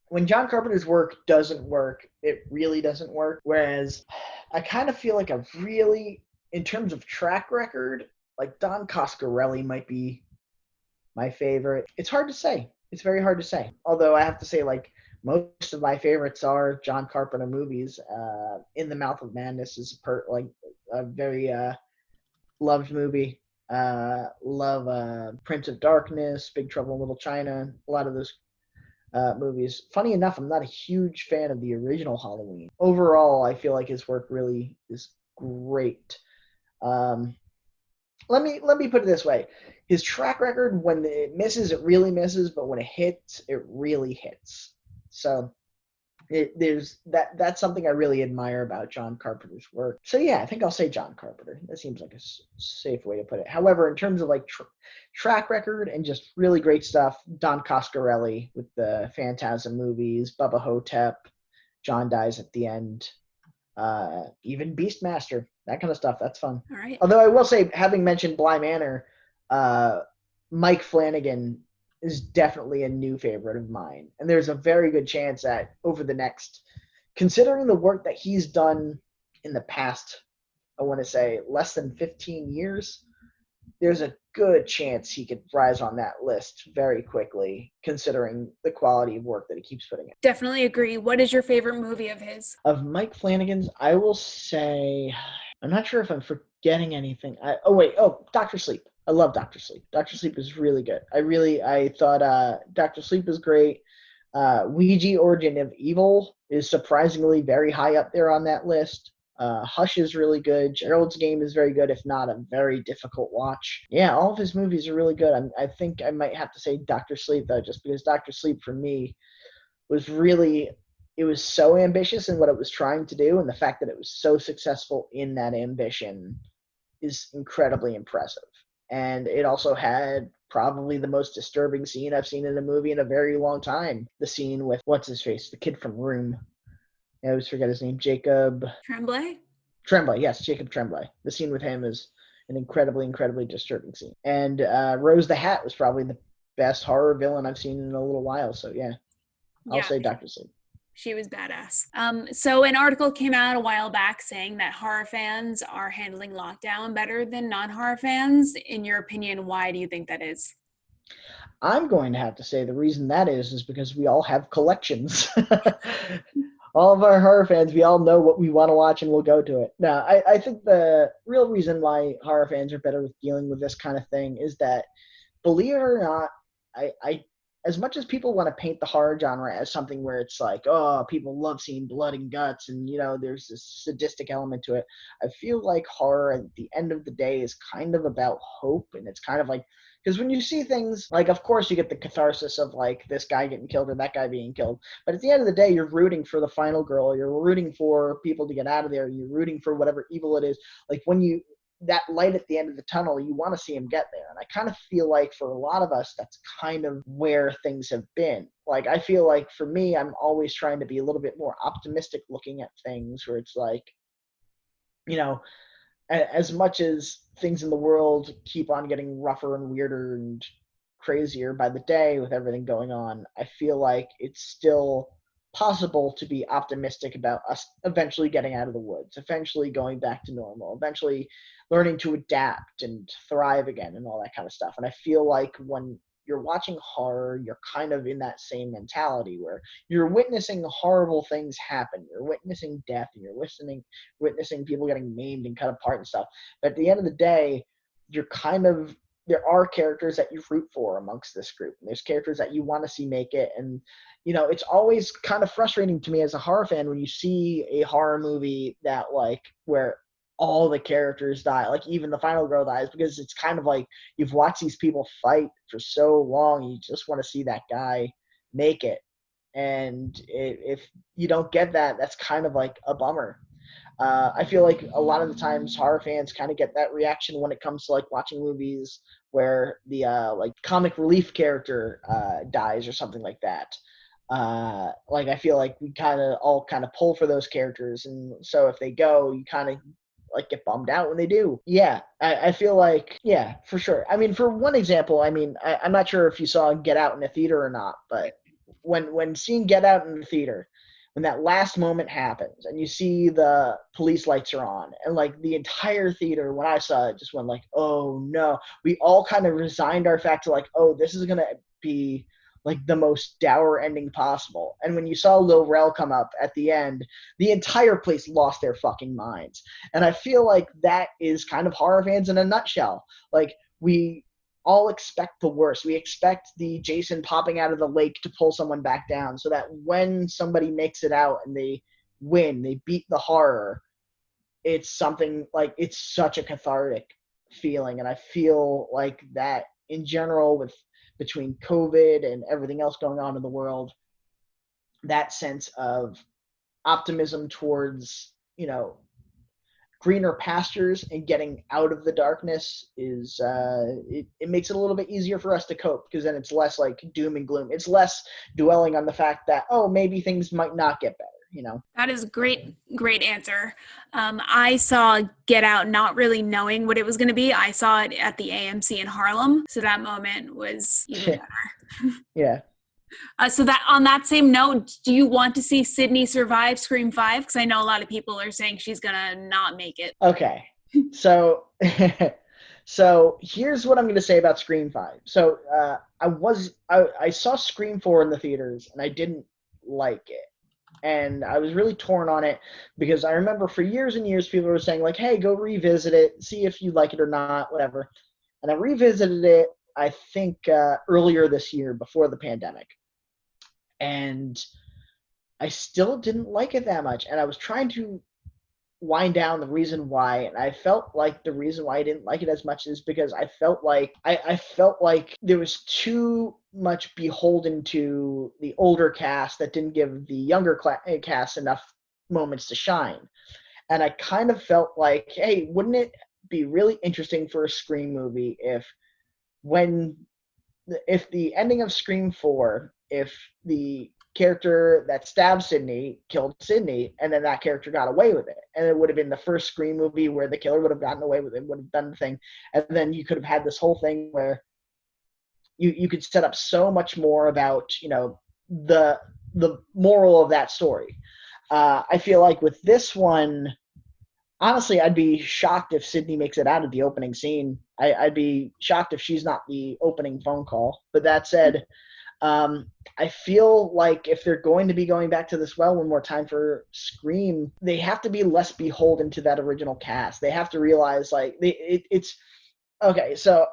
when John Carpenter's work doesn't work, it really doesn't work. Whereas I kind of feel like a really, in terms of track record, like Don Coscarelli might be my favorite. It's hard to say. It's very hard to say. Although I have to say, like, most of my favorites are John Carpenter movies. In the Mouth of Madness is a very loved movie. Love Prince of Darkness, Big Trouble in Little China. A lot of those movies. Funny enough, I'm not a huge fan of the original Halloween. Overall, I feel like his work really is great. Um, let me put it this way: his track record, when it misses, it really misses, but when it hits, it really hits. So there's that's something I really admire about John Carpenter's work. So yeah, I think I'll say John Carpenter. That seems like a safe way to put it. However, in terms of like track record and just really great stuff, Don Coscarelli with the Phantasm movies, Bubba Hotep, John Dies at the End, even Beastmaster, that kind of stuff. That's fun. All right. Although I will say, having mentioned Bly Manor, uh, Mike Flanagan is definitely a new favorite of mine. And there's a very good chance that over the next, considering the work that he's done in the past, I want to say less than 15 years, there's a good chance he could rise on that list very quickly, considering the quality of work that he keeps putting in. Definitely agree. What is your favorite movie of his? Of Mike Flanagan's, I will say, I'm not sure if I'm forgetting anything. Oh, Doctor Sleep. I love Doctor Sleep. Doctor Sleep is really good. I thought Doctor Sleep was great. Ouija Origin of Evil is surprisingly very high up there on that list. Hush is really good. Gerald's Game is very good, if not a very difficult watch. Yeah, all of his movies are really good. I think I might have to say Doctor Sleep, though, just because Doctor Sleep for me was really, it was so ambitious in what it was trying to do, and the fact that it was so successful in that ambition is incredibly impressive. And it also had probably the most disturbing scene I've seen in a movie in a very long time. The scene with what's his face, the kid from Room. I always forget his name. Jacob Tremblay? Tremblay, yes, Jacob Tremblay. The scene with him is an incredibly disturbing scene. And Rose the Hat was probably the best horror villain I've seen in a little while. So yeah, I'll Yeah, say Dr. Sleep. she was badass. So an article came out a while back saying that horror fans are handling lockdown better than non-horror fans. In your opinion, why do you think that is? I'm going to have to say the reason that is because we all have collections. All of our horror fans, we all know what we want to watch and we'll go to it. Now, I think the real reason why horror fans are better with dealing with this kind of thing is that, believe it or not, I as much as people want to paint the horror genre as something where it's like, oh, people love seeing blood and guts and, there's this sadistic element to it, I feel like horror at the end of the day is kind of about hope, and it's kind of like, because when you see things, like, of course you get the catharsis of, like, this guy getting killed or that guy being killed, but at the end of the day, you're rooting for the final girl, you're rooting for people to get out of there, you're rooting for whatever evil it is. Like, when you, that light at the end of the tunnel, you want to see him get there. And I kind of feel like for a lot of us, that's kind of where things have been. Like, I feel like for me, I'm always trying to be a little bit more optimistic looking at things, where it's like, as much as things in the world keep on getting rougher and weirder and crazier by the day with everything going on, I feel like it's still possible to be optimistic about us eventually getting out of the woods, eventually going back to normal, eventually learning to adapt and thrive again and all that kind of stuff. And I feel like when you're watching horror, you're kind of in that same mentality where you're witnessing horrible things happen. You're witnessing death, and you're witnessing people getting maimed and cut apart and stuff. But at the end of the day, there are characters that you root for amongst this group. And there's characters that you want to see make it. And, it's always kind of frustrating to me as a horror fan when you see a horror movie that, like, where all the characters die, like even the final girl dies, because it's kind of like you've watched these people fight for so long, you just want to see that guy make it. And if you don't get that, that's kind of like a bummer. I feel like a lot of the times horror fans kind of get that reaction when it comes to, like, watching movies where the like comic relief character dies or something like that. Like, I feel like we all pull for those characters, and so if they go, you kind of like get bummed out when they do. Yeah, I feel like, yeah, for sure. I mean, for one example, I'm not sure if you saw Get Out in the theater or not, but when seeing Get Out in the theater, when that last moment happens and you see the police lights are on, and like the entire theater, when I saw it, just went like, oh no. We all kind of resigned our fact to, like, oh, this is gonna be like the most dour ending possible. And when you saw Lil Rel come up at the end, the entire place lost their fucking minds. And I feel like that is kind of horror fans in a nutshell. Like, we all expect the worst. We expect the Jason popping out of the lake to pull someone back down, so that when somebody makes it out and they win, they beat the horror, it's something like, it's such a cathartic feeling. And I feel like that in general, with between COVID and everything else going on in the world, that sense of optimism towards, greener pastures and getting out of the darkness is it makes it a little bit easier for us to cope, because then it's less like doom and gloom. It's less dwelling on the fact that, oh, maybe things might not get better. That is great answer. I saw Get Out not really knowing what it was going to be. I saw it at the AMC in Harlem, so that moment was even better. Yeah. So that on that same note, do you want to see Sydney survive Scream 5? Because I know a lot of people are saying she's gonna not make it. Okay. So so here's what I'm going to say about Scream 5. So I saw Scream 4 in the theaters, and I didn't like it. And I was really torn on it, because I remember for years and years people were saying like, hey, go revisit it, see if you like it or not, whatever. And I revisited it, I think, earlier this year before the pandemic. And I still didn't like it that much. And I was trying to wind down the reason why, and I felt like the reason why I didn't like it as much is because I felt like I felt like there was too much beholden to the older cast that didn't give the younger cast enough moments to shine. And I kind of felt like, hey, wouldn't it be really interesting for a Scream movie if the ending of Scream 4, if the character that stabbed Sydney killed Sydney, and then that character got away with it, and it would have been the first Scream movie where the killer would have gotten away with it, would have done the thing, and then you could have had this whole thing where you could set up so much more about the moral of that story. I feel like with this one, honestly, I'd be shocked if Sydney makes it out of the opening scene. I'd be shocked if she's not the opening phone call. But that said, I feel like if they're going to be going back to this well one more time for Scream, they have to be less beholden to that original cast. They have to realize like it's okay. So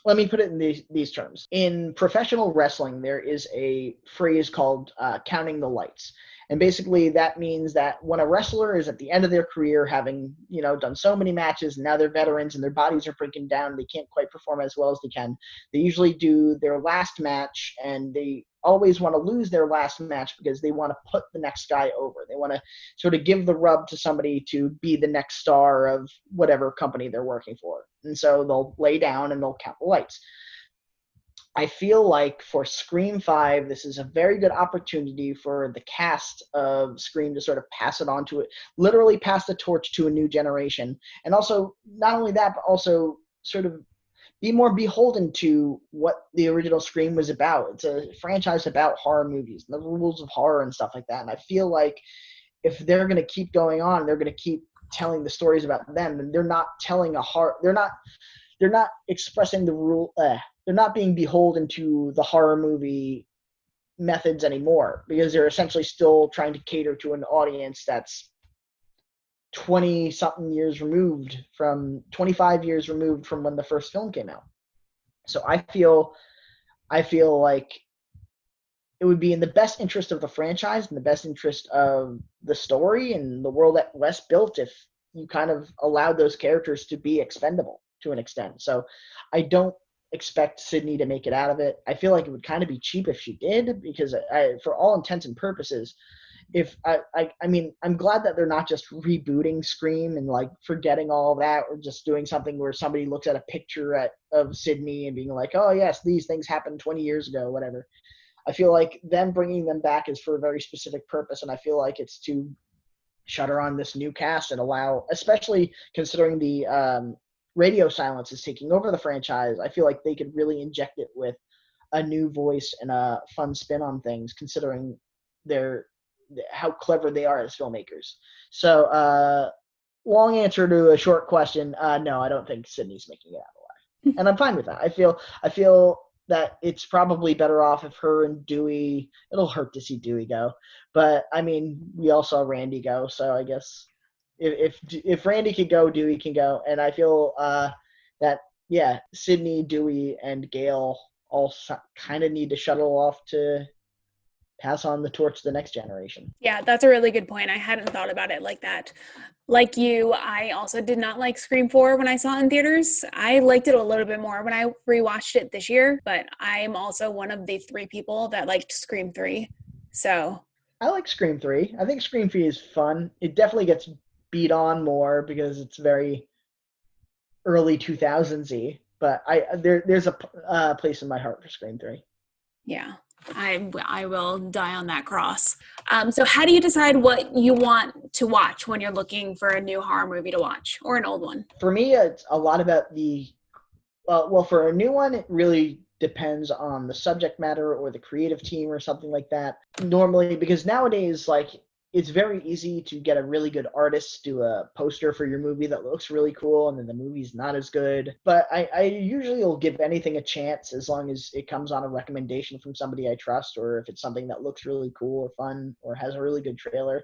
let me put it in these terms. In professional wrestling, there is a phrase called counting the lights. And basically that means that when a wrestler is at the end of their career, having, done so many matches, and now they're veterans and their bodies are breaking down, they can't quite perform as well as they can. They usually do their last match, and they always want to lose their last match because they want to put the next guy over. They want to sort of give the rub to somebody to be the next star of whatever company they're working for. And so they'll lay down and they'll count the lights. I feel like for Scream 5, this is a very good opportunity for the cast of Scream to sort of pass it on to it, literally pass the torch to a new generation. And also, not only that, but also sort of be more beholden to what the original Scream was about. It's a franchise about horror movies and the rules of horror and stuff like that. And I feel like if they're going to keep going on, they're going to keep telling the stories about them, and they're not telling they're not expressing the rule. They're not being beholden to the horror movie methods anymore, because they're essentially still trying to cater to an audience that's 25 years removed from when the first film came out. So I feel like it would be in the best interest of the franchise and the best interest of the story and the world that Wes built if you kind of allowed those characters to be expendable to an extent. So I don't expect Sydney to make it out of it. I feel like it would kind of be cheap if she did, because for all intents and purposes, I'm glad that they're not just rebooting Scream and like forgetting all of that, or just doing something where somebody looks at a picture of Sydney and being like, oh yes, these things happened 20 years ago, whatever. I feel like them bringing them back is for a very specific purpose, and I feel like it's to shutter on this new cast and allow, especially considering the radio silence is taking over the franchise, I feel like they could really inject it with a new voice and a fun spin on things, considering how clever they are as filmmakers. So long answer to a short question. No, I don't think Sydney's making it out alive. And I'm fine with that. I feel that it's probably better off if her and Dewey, it'll hurt to see Dewey go. But I mean, we all saw Randy go, so I guess if Randy can go, Dewey can go. And I feel that yeah, Sydney, Dewey, and Gail all kind of need to shuttle off to pass on the torch to the next generation. Yeah, that's a really good point. I hadn't thought about it like that. Like you, I also did not like Scream 4 when I saw it in theaters. I liked it a little bit more when I rewatched it this year, but I'm also one of the 3 people that liked Scream 3. So, I like Scream 3. I think Scream 3 is fun. It definitely gets beat on more because it's very early 2000s-y, but there's a place in my heart for Scream 3. yeah, I will die on that cross. So how do you decide what you want to watch when you're looking for a new horror movie to watch or an old one? For me, it's a lot about the well, for a new one, it really depends on the subject matter or the creative team or something like that. Normally, because nowadays, like, it's very easy to get a really good artist to do a poster for your movie that looks really cool, and then the movie's not as good. But I usually will give anything a chance as long as it comes on a recommendation from somebody I trust, or if it's something that looks really cool or fun or has a really good trailer.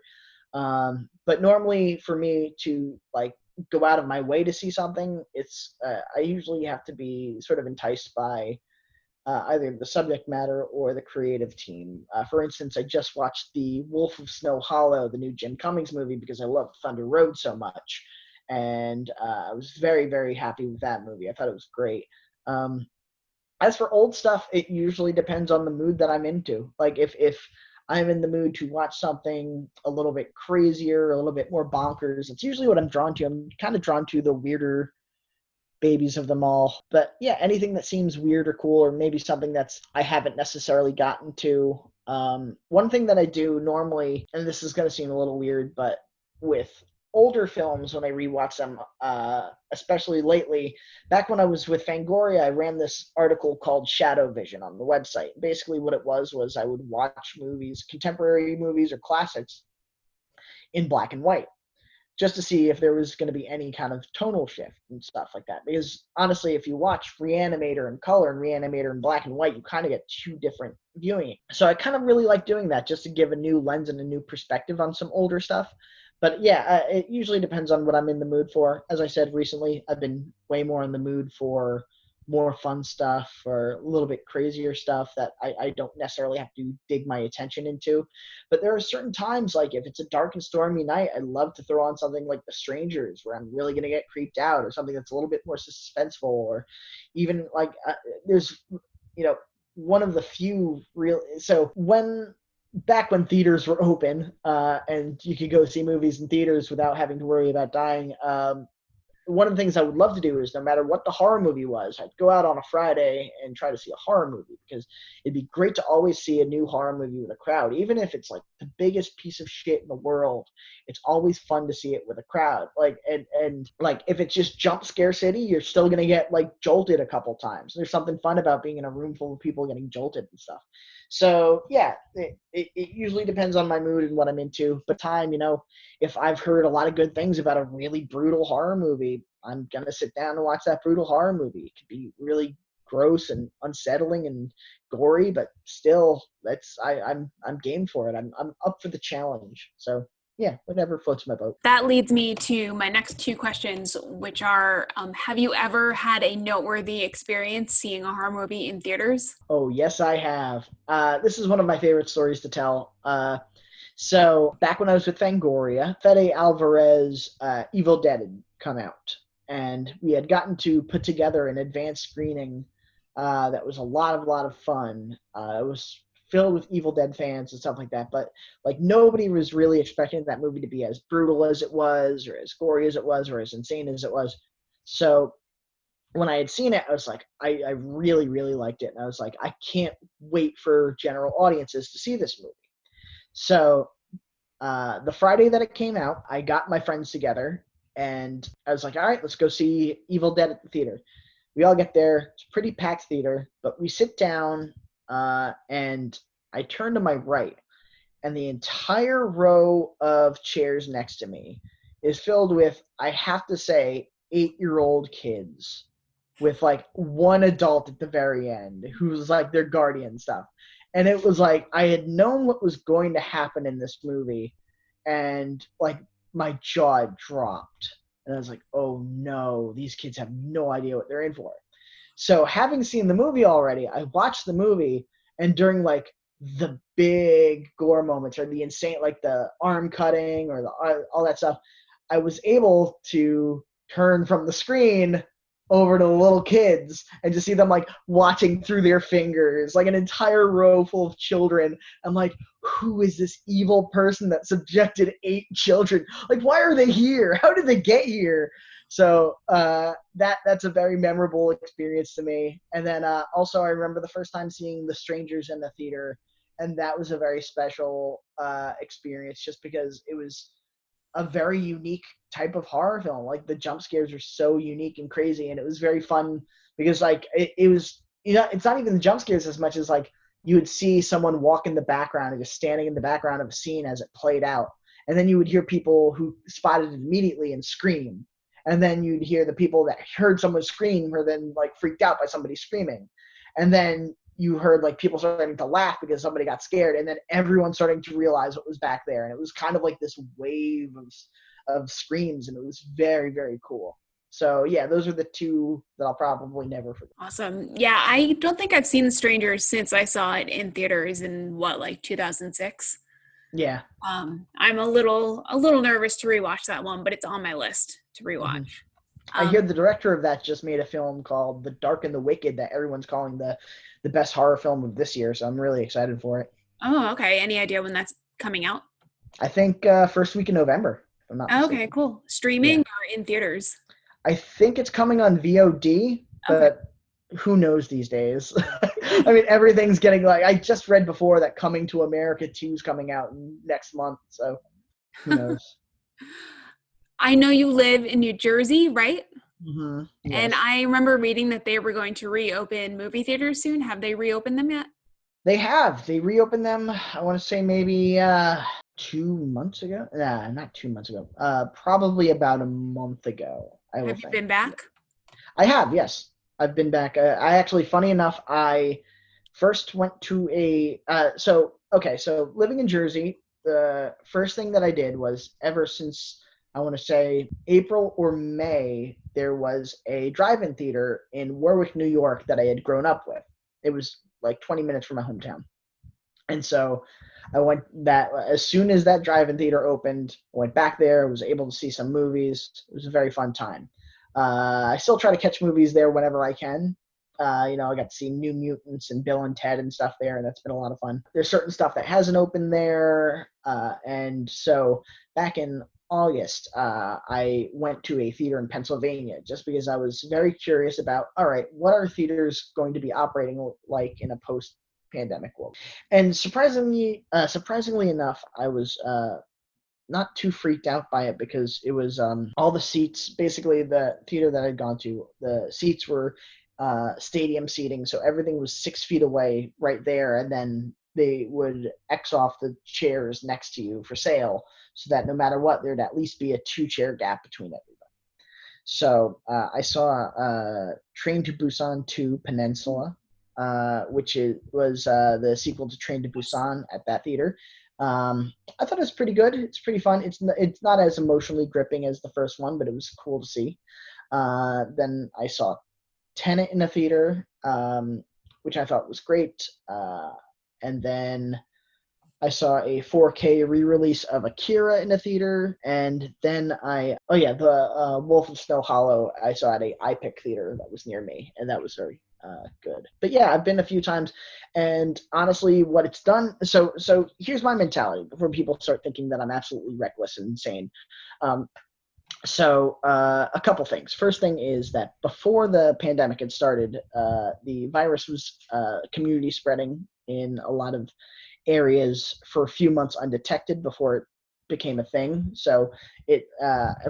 But normally, for me to like go out of my way to see something, it's I usually have to be sort of enticed by either the subject matter or the creative team. For instance, I just watched the Wolf of Snow Hollow, the new Jim Cummings movie, because I love Thunder Road so much, and I was very, very happy with that movie. I thought it was great. Um, as for old stuff, it usually depends on the mood that I'm into. Like if I'm in the mood to watch something a little bit crazier, a little bit more bonkers, it's usually what I'm drawn to. I'm kind of drawn to the weirder babies of them all. But yeah, anything that seems weird or cool, or maybe something that's I haven't necessarily gotten to. One thing that I do normally, and this is going to seem a little weird, but with older films, when I rewatch them, especially lately, back when I was with Fangoria, I ran this article called Shadow Vision on the website. Basically, what it was I would watch movies, contemporary movies or classics, in black and white, just to see if there was going to be any kind of tonal shift and stuff like that. Because honestly, if you watch Reanimator in color and Reanimator in black and white, you kind of get 2 different viewing. So I kind of really like doing that just to give a new lens and a new perspective on some older stuff. But yeah, it usually depends on what I'm in the mood for. As I said recently, I've been way more in the mood for more fun stuff or a little bit crazier stuff that I don't necessarily have to dig my attention into. But there are certain times, like if it's a dark and stormy night, I love to throw on something like The Strangers, where I'm really going to get creeped out, or something that's a little bit more suspenseful, or even like there's, one of the few real. So back when theaters were open and you could go see movies in theaters without having to worry about dying, one of the things I would love to do is no matter what the horror movie was, I'd go out on a Friday and try to see a horror movie, because it'd be great to always see a new horror movie with a crowd. Even if it's like the biggest piece of shit in the world, it's always fun to see it with a crowd. Like, and like if it's just jump scare city, you're still going to get like jolted a couple times. There's something fun about being in a room full of people getting jolted and stuff. So yeah, it usually depends on my mood and what I'm into. But if I've heard a lot of good things about a really brutal horror movie, I'm gonna sit down and watch that brutal horror movie. It could be really gross and unsettling and gory, but still, I'm game for it. I'm up for the challenge. So yeah, whatever floats my boat. That leads me to my next 2 questions, which are, have you ever had a noteworthy experience seeing a horror movie in theaters? Oh yes, I have. This is one of my favorite stories to tell. So back when I was with Fangoria, Fede Alvarez, Evil Dead had come out, and we had gotten to put together an advanced screening that was a lot of fun. It was filled with Evil Dead fans and stuff like that, but like nobody was really expecting that movie to be as brutal as it was, or as gory as it was, or as insane as it was. So when I had seen it, I was like, I really, really liked it. And I was like, I can't wait for general audiences to see this movie. So the Friday that it came out, I got my friends together and I was like, all right, let's go see Evil Dead at the theater. We all get there. It's a pretty packed theater, but we sit down and I turn to my right, and the entire row of chairs next to me is filled with, I have to say, 8-year-old kids with like one adult at the very end who's like their guardian stuff. And it was like I had known what was going to happen in this movie, and like my jaw dropped. And I was like, oh no, these kids have no idea what they're in for. So having seen the movie already, I watched the movie, and during like the big gore moments or the insane, like the arm cutting or all that stuff, I was able to turn from the screen over to the little kids and to see them like watching through their fingers, like an entire row full of children. I'm like, who is this evil person that subjected 8 children? Like, why are they here? How did they get here? So that's a very memorable experience to me. And then also I remember the first time seeing The Strangers in the theater, and that was a very special experience just because it was a very unique type of horror film. Like the jump scares are so unique and crazy, and it was very fun because like it was, you know, it's not even the jump scares as much as like you would see someone walk in the background and just standing in the background of a scene as it played out, and then you would hear people who spotted it immediately and scream, and then you'd hear the people that heard someone scream were then like freaked out by somebody screaming, and then you heard like people starting to laugh because somebody got scared, and then everyone starting to realize what was back there. And it was kind of like this wave of screams, and it was very, very cool. So yeah, those are the two that I'll probably never forget. Awesome. Yeah, I don't think I've seen The Strangers since I saw it in theaters in what, like 2006. Yeah. I'm a little nervous to rewatch that one, but it's on my list to rewatch. I hear the director of that just made a film called The Dark and the Wicked that everyone's calling the best horror film of this year. So I'm really excited for it. Oh, okay. Any idea when that's coming out? I think first week in November, if I'm not mistaken. Okay, cool. Streaming or in theaters? I think it's coming on VOD, but who knows these days? I mean, everything's getting like, I just read before that Coming to America 2 is coming out next month. So who knows? I know you live in New Jersey, right? Mm-hmm. Yes. And I remember reading that they were going to reopen movie theaters soon. Have they reopened them yet? They have. They reopened them, I want to say maybe 2 months ago. Nah, not 2 months ago. Probably about a month ago. Have you been back? I have, yes. I've been back. I actually, funny enough, I first went to so living in Jersey, the first thing that I did was ever since, I want to say April or May, there was a drive-in theater in Warwick, New York that I had grown up with. It was like 20 minutes from my hometown. And so I went that as soon as that drive-in theater opened, I went back there, was able to see some movies. It was a very fun time. I still try to catch movies there whenever I can. I got to see New Mutants and Bill and Ted and stuff there, and that's been a lot of fun. There's certain stuff that hasn't opened there. And so back in August, I went to a theater in Pennsylvania just because I was very curious about, all right, what are theaters going to be operating like in a post-pandemic world? And surprisingly enough, I was not too freaked out by it because it was all the seats, basically the theater that I'd gone to, the seats were stadium seating, so everything was 6 feet away right there, and then they would X off the chairs next to you for sale so that no matter what, there'd at least be a 2-chair gap between everybody. So I saw Train to Busan 2 Peninsula, which was the sequel to Train to Busan at that theater. I thought it was pretty good. It's pretty fun. It's not as emotionally gripping as the first one, but it was cool to see. Then I saw Tenet in a theater, which I thought was great. And then I saw a 4K re-release of Akira in a theater, and then the Wolf of Snow Hollow I saw at a iPic theater that was near me, and that was very good. But yeah, I've been a few times, and honestly, what it's done. So here's my mentality before people start thinking that I'm absolutely reckless and insane. A couple things. First thing is that before the pandemic had started, the virus was community spreading in a lot of areas for a few months undetected before it became a thing. So it,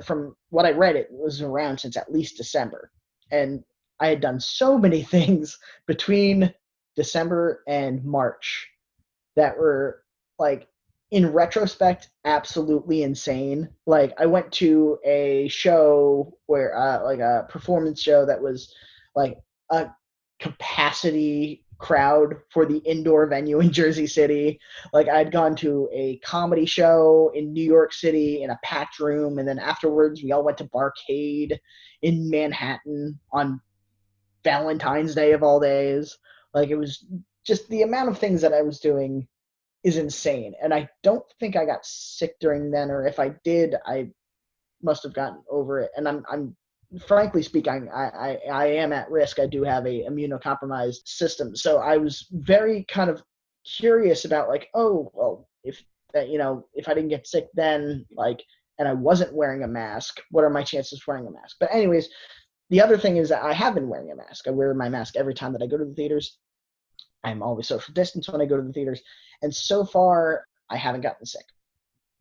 from what I read, it was around since at least December. And I had done so many things between December and March that were, like, in retrospect, absolutely insane. Like, I went to a show where, like a performance show that was like a capacity crowd for the indoor venue in Jersey City. Like I'd gone to a comedy show in New York City in a packed room, and then afterwards we all went to Barcade in Manhattan on Valentine's Day of all days. Like it was just the amount of things that I was doing is insane. And I don't think I got sick during then, or if I did, I must have gotten over it. And I'm frankly speaking, I am at risk. I do have a immunocompromised system. So I was very kind of curious about like, oh, well, if that, if I didn't get sick then, like, and I wasn't wearing a mask, what are my chances of wearing a mask? But anyways, the other thing is that I have been wearing a mask. I wear my mask every time that I go to the theaters. I'm always social distance when I go to the theaters. And so far, I haven't gotten sick.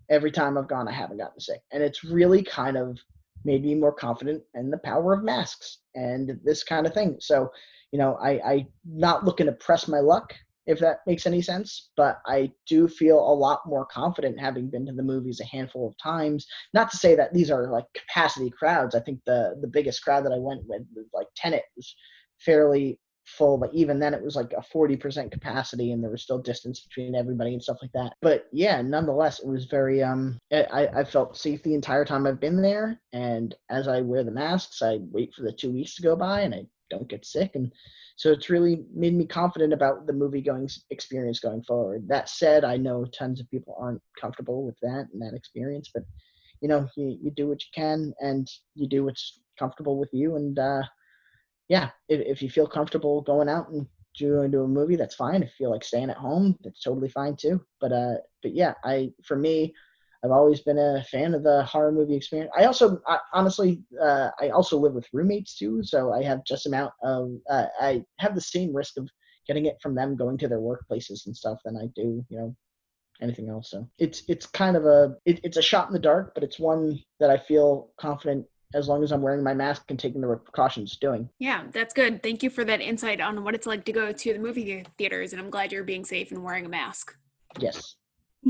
Every time I've gone, I haven't gotten sick. And it's really kind of made me more confident in the power of masks and this kind of thing. So, I'm not looking to press my luck, if that makes any sense, but I do feel a lot more confident having been to the movies a handful of times. Not to say that these are like capacity crowds. I think the biggest crowd that I went with was like Tenet was fairly full, but even then it was like a 40% capacity and there was still distance between everybody and stuff like that. But yeah, nonetheless, it was very I felt safe the entire time I've been there, and as I wear the masks, I wait for the 2 weeks to go by and I don't get sick. And so it's really made me confident about the movie going experience going forward. That said, I know tons of people aren't comfortable with that and that experience, but you do what you can and you do what's comfortable with you. And yeah, if you feel comfortable going out and going to a movie, that's fine. If you feel like staying at home, that's totally fine too. But yeah, for me, I've always been a fan of the horror movie experience. Honestly, I also live with roommates too, so I have just amount of I have the same risk of getting it from them going to their workplaces and stuff than I do, anything else. So it's kind of it's a shot in the dark, but it's one that I feel confident as long as I'm wearing my mask and taking the precautions doing. Yeah, that's good. Thank you for that insight on what it's like to go to the movie theaters, and I'm glad you're being safe and wearing a mask. Yes.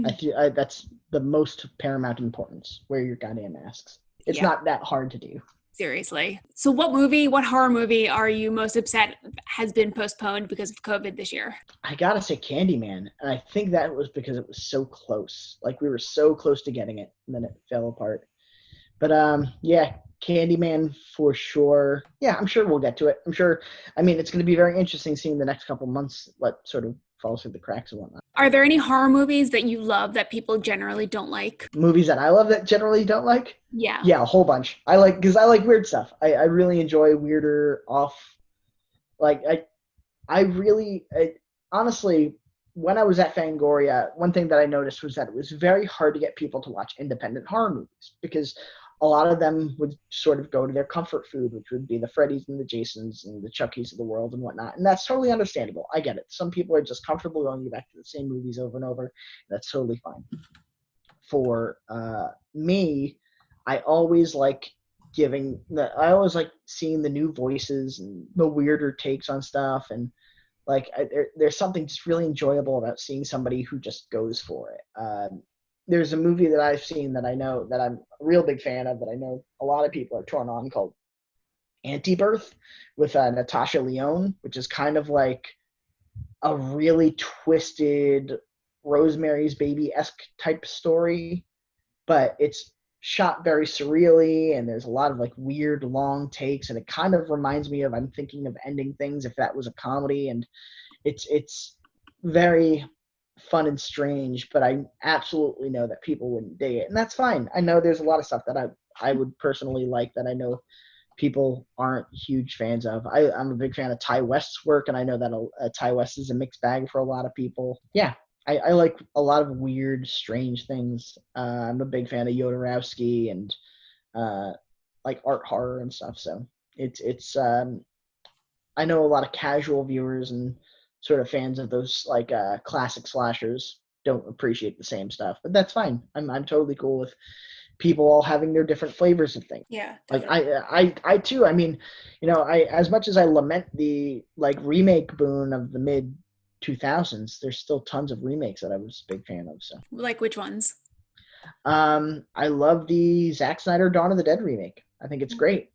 I feel that's the most paramount importance. Wear your goddamn masks. It's not that hard to do. Seriously. So what horror movie are you most upset has been postponed because of COVID this year? I gotta say Candyman. And I think that was because it was so close. Like we were so close to getting it and then it fell apart. But yeah, Candyman for sure. Yeah, I'm sure we'll get to it. I'm sure. I mean, it's going to be very interesting seeing the next couple months what sort of falls through the cracks and whatnot. Are there any horror movies that you love that people generally don't like? Movies that I love that generally don't like? Yeah. Yeah, a whole bunch. Because I like weird stuff. I really enjoy weirder off. Like honestly, when I was at Fangoria, one thing that I noticed was that it was very hard to get people to watch independent horror movies because a lot of them would sort of go to their comfort food, which would be the Freddys and the Jasons and the Chuckies of the world and whatnot. And that's totally understandable. I get it. Some people are just comfortable going back to the same movies over and over. That's totally fine. For me, I always like seeing the new voices and the weirder takes on stuff. And there's something just really enjoyable about seeing somebody who just goes for it. There's a movie that I've seen that I know that I'm a real big fan of that I know a lot of people are torn on called Antibirth with Natasha Lyonne, which is kind of like a really twisted Rosemary's Baby-esque type story, but it's shot very surreally and there's a lot of like weird long takes and it kind of reminds me of I'm Thinking of Ending Things if that was a comedy, and it's very fun and strange, but I absolutely know that people wouldn't dig it, and that's fine. I know there's a lot of stuff that I would personally like that I know people aren't huge fans of. I'm a big fan of Ty West's work, and I know that Ty West is a mixed bag for a lot of people. Yeah, I like a lot of weird, strange things. I'm a big fan of Jodorowsky and like art horror and stuff. So it's I know a lot of casual viewers and sort of fans of those like classic slashers don't appreciate the same stuff, but that's fine. I'm totally cool with people all having their different flavors of things. Yeah, definitely. Like I too. I mean, I as much as I lament the like remake boon of the mid 2000s, there's still tons of remakes that I was a big fan of. So like which ones? I love the Zack Snyder Dawn of the Dead remake. I think it's great.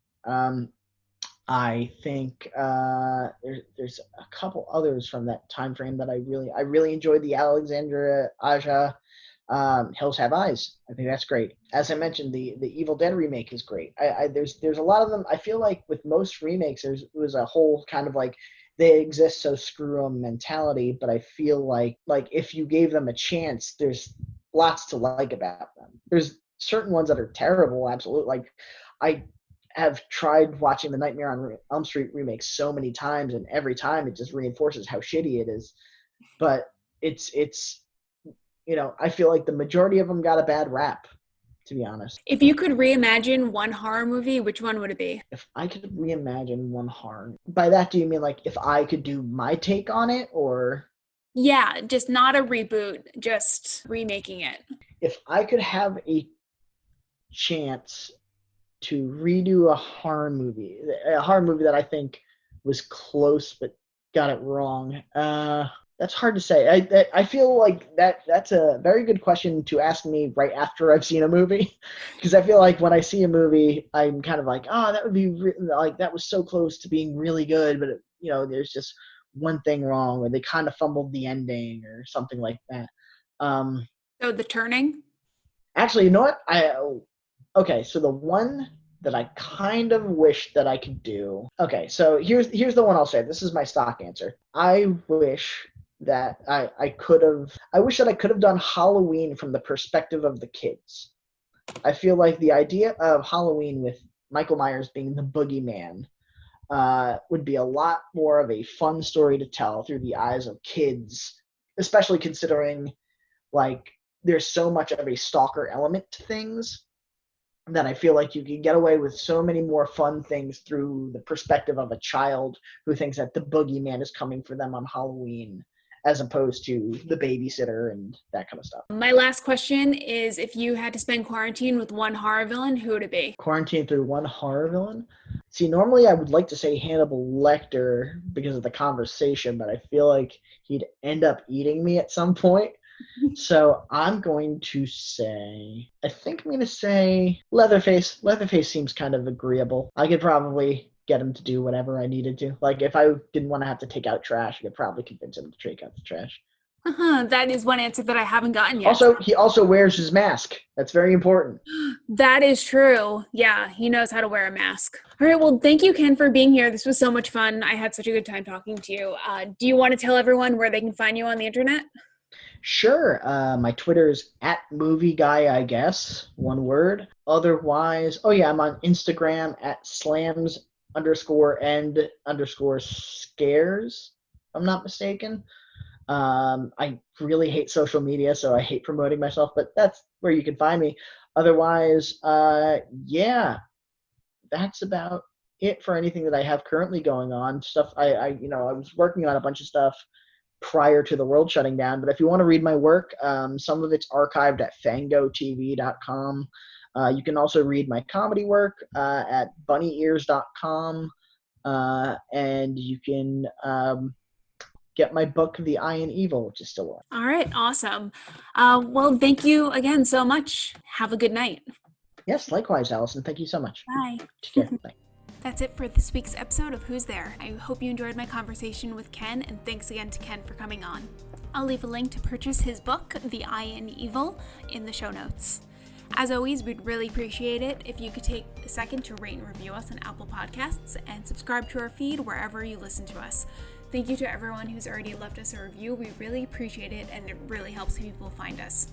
I think there's a couple others from that time frame that I really enjoyed. The Alexandra Aja Hills Have Eyes. I think that's great. As I mentioned, the Evil Dead remake is great. There's a lot of them. I feel like with most remakes, was a whole kind of like they exist so screw 'em mentality. But I feel like if you gave them a chance, there's lots to like about them. There's certain ones that are terrible, absolutely. Like I have tried watching the Nightmare on Elm Street remake so many times, and every time it just reinforces how shitty it is. But it's I feel like the majority of them got a bad rap, to be honest. If you could reimagine one horror movie, which one would it be? If I could reimagine one horror, by that do you mean like if I could do my take on it, or Yeah, just not a reboot, just remaking it. if I could have a chance to redo a horror movie that I think was close but got it wrong? That's hard to say. I feel like that's a very good question to ask me right after I've seen a movie, because I feel like when I see a movie, I'm kind of like, oh, that would be like that was so close to being really good, but there's just one thing wrong, or they kind of fumbled the ending, or something like that. So The Turning? Actually, you know what? Okay, so the one that I kind of wish that I could do. Okay, so here's the one I'll say. This is my stock answer. I wish that I wish that I could have done Halloween from the perspective of the kids. I feel like the idea of Halloween with Michael Myers being the boogeyman would be a lot more of a fun story to tell through the eyes of kids, especially considering like there's so much of a stalker element to things that I feel like you can get away with so many more fun things through the perspective of a child who thinks that the boogeyman is coming for them on Halloween, as opposed to the babysitter and that kind of stuff. My last question is, if you had to spend quarantine with one horror villain, who would it be? Quarantine through one horror villain? See, normally I would like to say Hannibal Lecter because of the conversation, but I feel like he'd end up eating me at some point. So I think I'm going to say Leatherface. Leatherface seems kind of agreeable. I could probably get him to do whatever I needed to. Like if I didn't want to have to take out trash, I could probably convince him to take out the trash. That is one answer that I haven't gotten yet. Also, he also wears his mask. That's very important. That is true. Yeah, he knows how to wear a mask. All right, well, thank you, Ken, for being here. This was so much fun. I had such a good time talking to you. Do you want to tell everyone where they can find you on the internet? Sure. My Twitter is @movieguy, I guess. One word. Otherwise, oh yeah, I'm on Instagram @slams_and_scares, if I'm not mistaken. I really hate social media, so I hate promoting myself, but that's where you can find me. Otherwise, yeah, that's about it for anything that I have currently going on. Stuff I was working on a bunch of stuff prior to the world shutting down. But if you want to read my work, some of it's archived at fangotv.com. You can also read my comedy work at bunnyears.com. And you can get my book, The Eye in Evil, which is still on. All right, awesome. Well, thank you again so much. Have a good night. Yes, likewise, Allison. Thank you so much. Bye. Take care. Bye. That's it for this week's episode of Who's There. I hope you enjoyed my conversation with Ken, and thanks again to Ken for coming on. I'll leave a link to purchase his book, The Eye in Evil, in the show notes. As always, we'd really appreciate it if you could take a second to rate and review us on Apple Podcasts and subscribe to our feed wherever you listen to us. Thank you to everyone who's already left us a review. We really appreciate it, and it really helps people find us.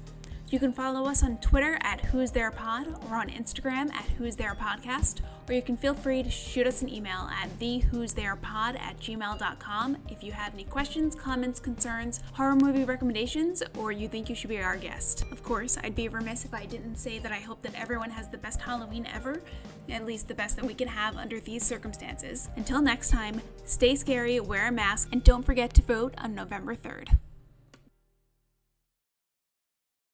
You can follow us on Twitter @Who'sTherePod or on Instagram @Who'sTherePodcast, or you can feel free to shoot us an email at thewhostherepod@gmail.com if you have any questions, comments, concerns, horror movie recommendations, or you think you should be our guest. Of course, I'd be remiss if I didn't say that I hope that everyone has the best Halloween ever, at least the best that we can have under these circumstances. Until next time, stay scary, wear a mask, and don't forget to vote on November 3rd.